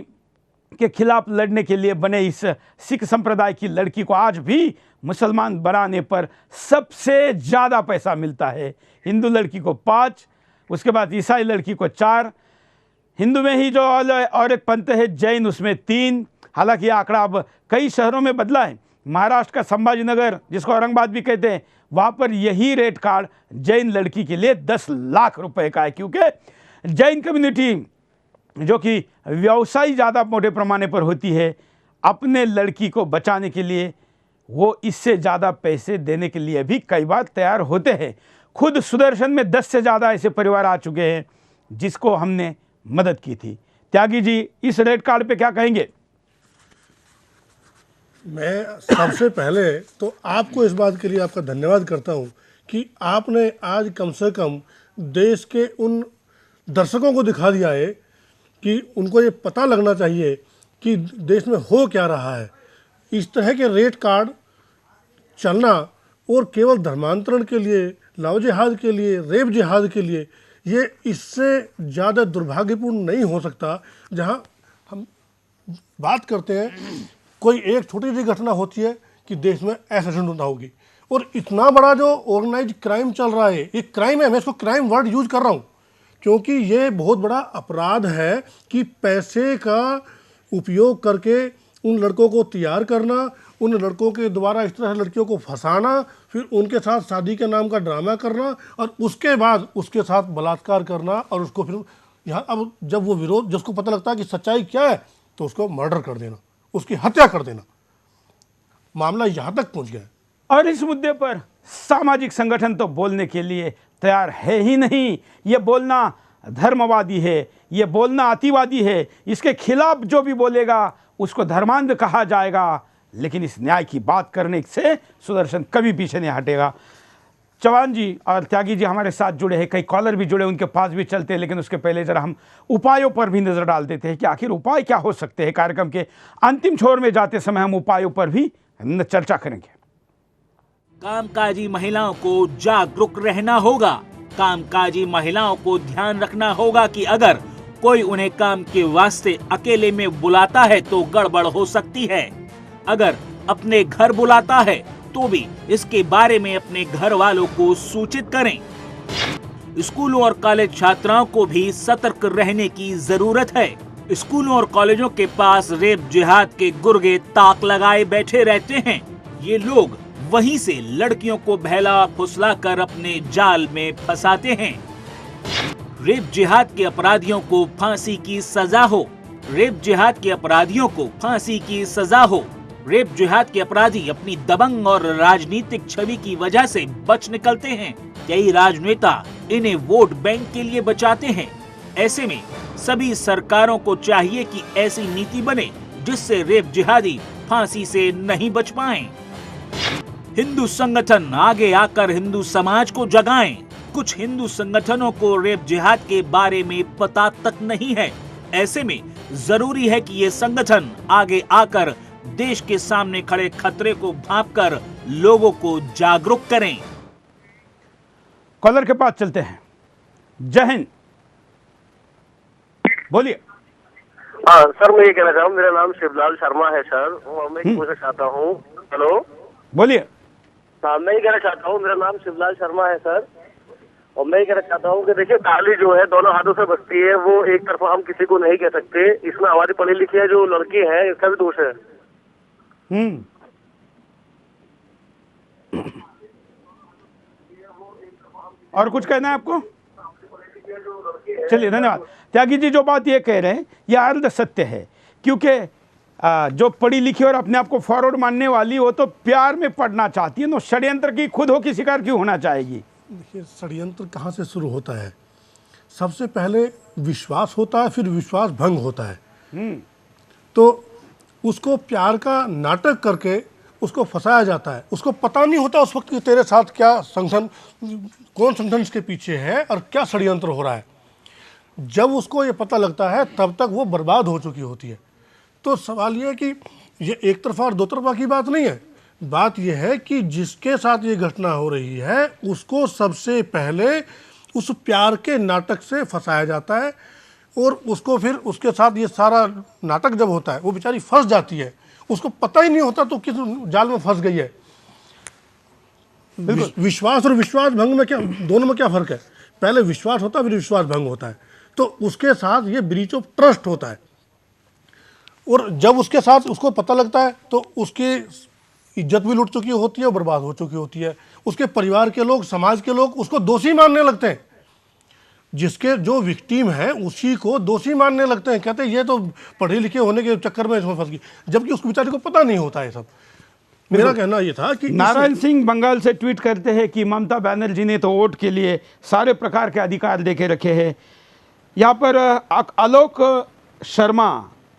के खिलाफ लड़ने के लिए बने इस सिख संप्रदाय की लड़की को आज भी मुसलमान बनाने पर सबसे ज़्यादा पैसा मिलता है। हिंदू लड़की को 5, उसके बाद ईसाई लड़की को 4, हिंदू में ही जो और एक पंथ है जैन उसमें 3। हालांकि ये आंकड़ा अब कई शहरों में बदला है। महाराष्ट्र का संभाजी नगर जिसको औरंगाबाद भी कहते हैं, वहाँ पर यही रेट कार्ड जैन लड़की के लिए 10 लाख रुपए का है, क्योंकि जैन कम्युनिटी जो कि व्यवसायी ज़्यादा मोटे पैमाने पर होती है, अपने लड़की को बचाने के लिए वो इससे ज़्यादा पैसे देने के लिए भी कई बार तैयार होते हैं। खुद सुदर्शन में 10 से ज़्यादा ऐसे परिवार आ चुके हैं जिसको हमने मदद की थी। त्यागी जी, इस रेट कार्ड पे क्या कहेंगे? मैं सबसे पहले तो आपको इस बात के लिए आपका धन्यवाद करता हूं कि आपने आज कम से कम देश के उन दर्शकों को दिखा दिया है कि उनको ये पता लगना चाहिए कि देश में हो क्या रहा है। इस तरह के रेट कार्ड चलना और केवल धर्मांतरण के लिए, लव जिहाद के लिए, रेप जिहाद के लिए, ये इससे ज़्यादा दुर्भाग्यपूर्ण नहीं हो सकता। जहाँ हम बात करते हैं कोई एक छोटी सी घटना होती है कि देश में एसेसिनेट होगी, और इतना बड़ा जो ऑर्गेनाइज क्राइम चल रहा है, ये क्राइम है, मैं इसको क्राइम वर्ड यूज कर रहा हूँ क्योंकि ये बहुत बड़ा अपराध है कि पैसे का उपयोग करके उन लड़कों को तैयार करना, उन लड़कों के द्वारा इस तरह से लड़कियों को फंसाना, फिर उनके साथ शादी के नाम का ड्रामा करना और उसके बाद उसके साथ बलात्कार करना, और उसको फिर यहाँ अब जब वो विरोध जिसको पता लगता है कि सच्चाई क्या है तो उसको मर्डर कर देना, उसकी हत्या कर देना। मामला यहाँ तक पहुँच गया है। और इस मुद्दे पर सामाजिक संगठन तो बोलने के लिए तैयार है ही नहीं। ये बोलना धर्मवादी है, ये बोलना अतिवादी है, इसके खिलाफ जो भी बोलेगा उसको धर्मांध कहा जाएगा। लेकिन इस न्याय की बात करने से सुदर्शन कभी पीछे नहीं हटेगा। चौहान जी और त्यागी जी हमारे साथ जुड़े हैं, कई कॉलर भी जुड़े, उनके पास भी चलते हैं, लेकिन उसके पहले जरा हम उपायों पर भी नजर डाल देते हैं कि आखिर उपाय क्या हो सकते हैं। कार्यक्रम के अंतिम छोर में जाते समय हम उपायों पर भी चर्चा करेंगे। कामकाजी महिलाओं को जागरूक रहना होगा। कामकाजी महिलाओं को ध्यान रखना होगा कि अगर कोई उन्हें काम के वास्ते अकेले में बुलाता है तो गड़बड़ हो सकती है। अगर अपने घर बुलाता है तो भी इसके बारे में अपने घर वालों को सूचित करें। स्कूलों और कॉलेज छात्राओं को भी सतर्क रहने की जरूरत है। स्कूलों और कॉलेजों के पास रेप जिहाद के गुर्गे ताक लगाए बैठे रहते हैं। ये लोग वहीं से लड़कियों को बहला फुसला कर अपने जाल में फंसाते हैं। रेप जिहाद के अपराधियों को फांसी की सजा हो। रेप जिहाद के अपराधियों को फांसी की सजा हो। रेप जिहाद के अपराधी अपनी दबंग और राजनीतिक छवि की वजह से बच निकलते हैं। कई राजनेता इन्हें वोट बैंक के लिए बचाते हैं। ऐसे में सभी सरकारों को चाहिए कि ऐसी नीति बने जिससे रेप जिहादी फांसी से नहीं बच पाएं। हिंदू संगठन आगे आकर हिंदू समाज को जगाएं। कुछ हिंदू संगठनों को रेप जिहाद के बारे में पता तक नहीं है। ऐसे में जरूरी है कि ये संगठन आगे आकर देश के सामने खड़े खतरे को भांपकर लोगों को जागरूक करें। कॉलर के पास चलते हैं। जय हिंद, बोलिए। हाँ सर, मैं ये कहना चाहूँ, मेरा नाम शिवलाल शर्मा है सर, और मैं पूछना चाहता हूँ। हेलो, बोलिए। हाँ, मैं ये कहना चाहता हूँ, मेरा नाम शिवलाल शर्मा है सर, और मैं ये कहना चाहता हूँ कि देखिए, ताली जो है दोनों हाथों से बजती है, वो एक तरफा हम किसी को नहीं कह सकते। इसमें हमारी पढ़ी लिखी है जो लड़की है, इसका भी दोष है। और कुछ कहना है आपको? चलिए, धन्यवाद। त्यागी जी जो बात ये कह रहे हैं ये अर्ध सत्य है, क्योंकि जो पढ़ी लिखी और अपने आप को फॉरवर्ड मानने वाली हो तो प्यार में पढ़ना चाहती है, तो षड्यंत्र की खुद हो की शिकार क्यों होना चाहेगी? देखिए, षड्यंत्र कहाँ से शुरू होता है? सबसे पहले विश्वास होता है, फिर विश्वास भंग होता है। तो उसको प्यार का नाटक करके उसको फंसाया जाता है। उसको पता नहीं होता उस वक्त कि तेरे साथ क्या संगठन, कौन संगठन इसके पीछे है और क्या षड्यंत्र हो रहा है। जब उसको ये पता लगता है तब तक वो बर्बाद हो चुकी होती है। तो सवाल ये है कि ये एक तरफा और दो तरफा की बात नहीं है। बात यह है कि जिसके साथ ये घटना हो रही है उसको सबसे पहले उस प्यार के नाटक से फंसाया जाता है और उसको फिर उसके साथ ये सारा नाटक जब होता है वो बेचारी फंस जाती है, उसको पता ही नहीं होता तो किस जाल में फंस गई है। विश्वास और विश्वास भंग में क्या, दोनों में क्या फर्क है? पहले विश्वास होता है फिर विश्वास भंग होता है। तो उसके साथ ये ब्रीच ऑफ ट्रस्ट होता है और जब उसके साथ उसको पता लगता है तो उसकी इज्जत भी लुट चुकी होती है और बर्बाद हो चुकी होती है। उसके परिवार के लोग, समाज के लोग उसको दोषी मानने लगते हैं। जिसके जो विक्टिम है उसी को दोषी मानने लगते हैं, कहते हैं ये तो पढ़े लिखे होने के चक्कर में इसमें फंस गई, जबकि उसको बेचारे को पता नहीं होता है सब। मेरा कहना ये था कि नारायण सिंह बंगाल से ट्वीट करते हैं कि ममता बनर्जी ने तो वोट के लिए सारे प्रकार के अधिकार देके रखे हैं। यहाँ पर आलोक शर्मा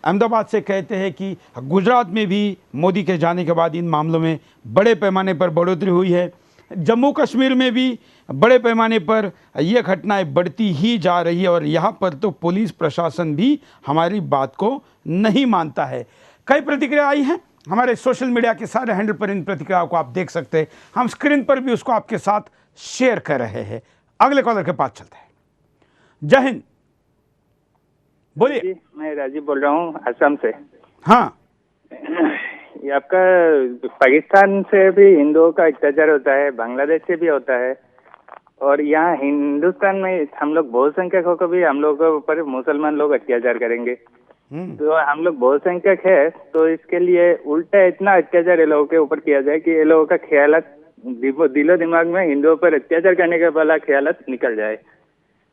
अहमदाबाद से कहते हैं कि गुजरात में भी मोदी के जाने के बाद इन मामलों में बड़े पैमाने पर बढ़ोतरी हुई है। जम्मू कश्मीर में भी बड़े पैमाने पर यह घटनाएं बढ़ती ही जा रही है और यहाँ पर तो पुलिस प्रशासन भी हमारी बात को नहीं मानता है। कई प्रतिक्रिया आई हैं हमारे सोशल मीडिया के सारे हैंडल पर, इन प्रतिक्रियाओं को आप देख सकते हैं। हम स्क्रीन पर भी उसको आपके साथ शेयर कर रहे हैं। अगले कॉलर के पास चलते हैं। जय हिंद, बोलिए। मैं राजीव बोल रहा हूँ असम से। हाँ, ये आपका पाकिस्तान से भी हिंदुओं का अत्याचार होता है, बांग्लादेश से भी होता है और यहाँ हिंदुस्तान में हम लोग बहुसंख्यकों को भी हम लोगों के ऊपर मुसलमान लोग अत्याचार करेंगे। तो हम लोग बहुसंख्यक है तो इसके लिए उल्टा इतना अत्याचार ये लोगों के ऊपर किया जाए कि ये लोगों का ख्यालात दिलो दिमाग में हिंदुओं पर अत्याचार करने के वाला ख्यालात निकल जाए।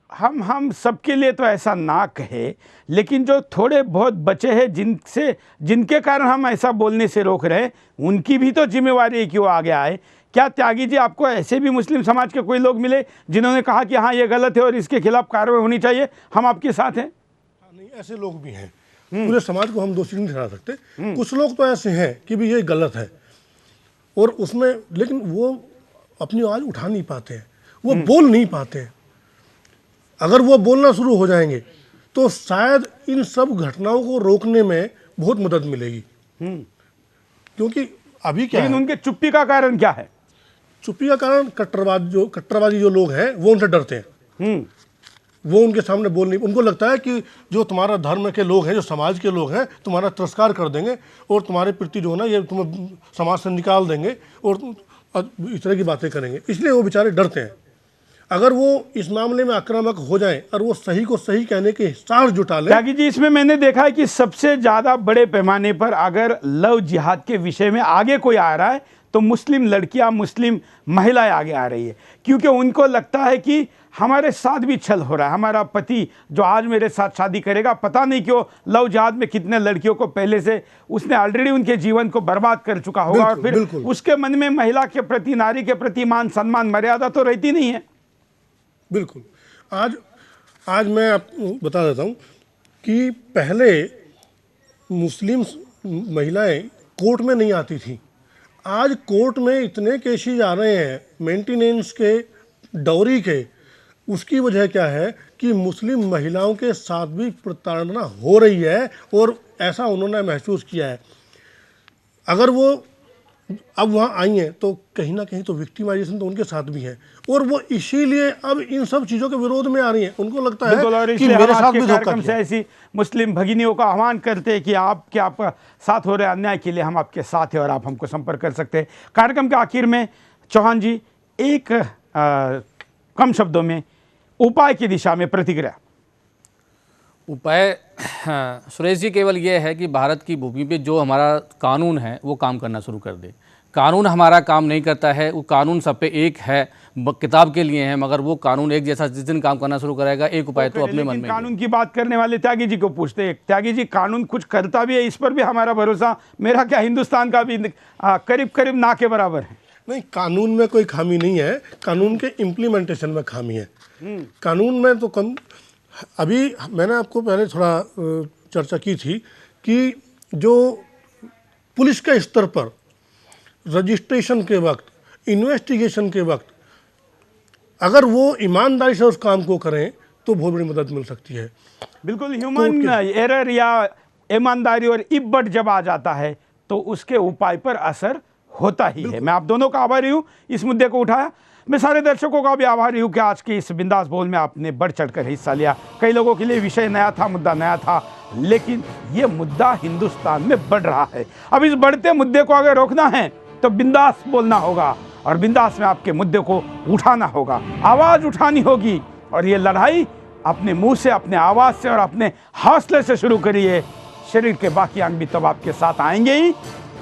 हम सबके लिए तो ऐसा ना कहे, लेकिन जो थोड़े बहुत बचे हैं जिनके कारण हम ऐसा बोलने से रोक रहे हैं, उनकी भी तो जिम्मेवारी है कि वो आगे आए। क्या त्यागी जी, आपको ऐसे भी मुस्लिम समाज के कोई लोग मिले जिन्होंने कहा कि हाँ ये गलत है और इसके खिलाफ कार्रवाई होनी चाहिए, हम आपके साथ हैं? नहीं, ऐसे लोग भी हैं। पूरे समाज को हम दोषी नहीं ठहरा सकते। कुछ लोग तो ऐसे हैं कि भी ये गलत है और उसमें, लेकिन वो अपनी आवाज उठा नहीं पाते हैं, वो बोल नहीं पाते हैं। अगर वो बोलना शुरू हो जाएंगे तो शायद इन सब घटनाओं को रोकने में बहुत मदद मिलेगी। क्योंकि अभी क्या है, उनके चुप्पी का कारण क्या है? चुप्पी का कारण कट्टरवादी जो लोग हैं वो उनसे डरते हैं। वो उनके सामने बोल नहीं, उनको लगता है कि जो तुम्हारा धर्म के लोग हैं, जो समाज के लोग हैं, तुम्हारा तिरस्कार कर देंगे और तुम्हारे प्रति जो है ना ये तुम्हें समाज से निकाल देंगे और इस तरह की बातें करेंगे, इसलिए वो बेचारे डरते हैं। अगर वो इस मामले में आक्रामक हो जाएं और वो सही को सही कहने के साहस जुटा लें। त्यागी जी, इसमें मैंने देखा है कि सबसे ज़्यादा बड़े पैमाने पर अगर लव जिहाद के विषय में आगे कोई आ रहा है तो मुस्लिम लड़कियां, मुस्लिम महिलाएं आगे आ रही है, क्योंकि उनको लगता है कि हमारे साथ भी छल हो रहा है। हमारा पति जो आज मेरे साथ शादी करेगा, पता नहीं क्यों लव जिहाद में कितने लड़कियों को पहले से उसने ऑलरेडी उनके जीवन को बर्बाद कर चुका होगा और फिर उसके मन में महिला के प्रति, नारी के प्रति मान सम्मान मर्यादा तो रहती नहीं है। बिल्कुल। आज मैं आपको बता देता हूँ कि पहले मुस्लिम महिलाएं कोर्ट में नहीं आती थी। आज कोर्ट में इतने केसेज आ रहे हैं मेंटेनेंस के, डॉरी के। उसकी वजह क्या है कि मुस्लिम महिलाओं के साथ भी प्रताड़ना हो रही है और ऐसा उन्होंने महसूस किया है। अगर वो अब वहाँ आई हैं तो कहीं ना कहीं तो विक्टिमाइजेशन तो उनके साथ भी है और वो इसीलिए अब इन सब चीज़ों के विरोध में आ रही हैं। उनको लगता है कि मेरे साथ भी धोखा किया। से ऐसी मुस्लिम भगिनियों का आह्वान करते हैं कि आप साथ हो रहे अन्याय के लिए हम आपके साथ हैं और आप हमको संपर्क कर सकते हैं। कार्यक्रम के आखिर में चौहान जी एक कम शब्दों में उपाय की दिशा में प्रतिक्रिया। उपाय सुरेश जी केवल ये है कि भारत की भूमि पे जो हमारा कानून है वो काम करना शुरू कर दे। कानून हमारा काम नहीं करता है, वो कानून सब पे एक है, किताब के लिए है, मगर वो कानून एक जैसा जिस दिन काम करना शुरू करेगा, एक उपाय तो अपने मन में। कानून की बात करने वाले त्यागी जी को पूछते हैं, त्यागी जी कानून कुछ करता भी है, इस पर भी हमारा भरोसा, मेरा क्या हिंदुस्तान का भी करीब करीब ना के बराबर है। नहीं, कानून में कोई खामी नहीं है, कानून के इम्प्लीमेंटेशन में खामी है। कानून में तो कम, अभी मैंने आपको पहले थोड़ा चर्चा की थी कि जो पुलिस के स्तर पर रजिस्ट्रेशन के वक्त, इन्वेस्टिगेशन के वक्त अगर वो ईमानदारी से उस काम को करें तो बहुत बड़ी मदद मिल सकती है। बिल्कुल, ह्यूमन एरर या ईमानदारी और इब्बट जब आ जाता है तो उसके उपाय पर असर होता ही है। मैं आप दोनों का आभारी हूँ इस मुद्दे को उठाया। मैं सारे दर्शकों का भी आभारी हूँ कि आज की इस बिंदास बोल में आपने बढ़ चढ़कर हिस्सा लिया। कई लोगों के लिए विषय नया था, मुद्दा नया था, लेकिन ये मुद्दा हिंदुस्तान में बढ़ रहा है। अब इस बढ़ते मुद्दे को अगर रोकना है तो बिंदास बोलना होगा और बिंदास में आपके मुद्दे को उठाना होगा, आवाज़ उठानी होगी। और ये लड़ाई अपने मुंह से, अपने आवाज़ से और अपने हौसले से शुरू करिए। शरीर के बाकी अंग भी तब आपके साथ आएंगे ही,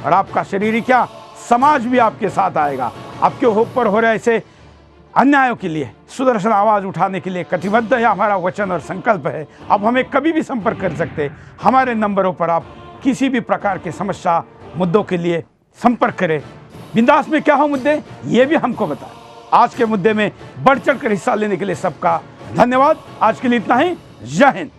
और आपका शरीर ही क्या, समाज भी आपके साथ आएगा। आपके ऊपर हो रहे ऐसे अन्यायों के लिए सुदर्शन आवाज़ उठाने के लिए कटिबद्ध है हमारा वचन और संकल्प है। आप हमें कभी भी संपर्क कर सकते, हमारे नंबरों पर आप किसी भी प्रकार की समस्या, मुद्दों के लिए संपर्क करें। बिंदास में क्या हो मुद्दे, ये भी हमको बताएं। आज के मुद्दे में बढ़ चढ़ कर हिस्सा लेने के लिए सबका धन्यवाद। आज के लिए इतना ही। जय हिंद।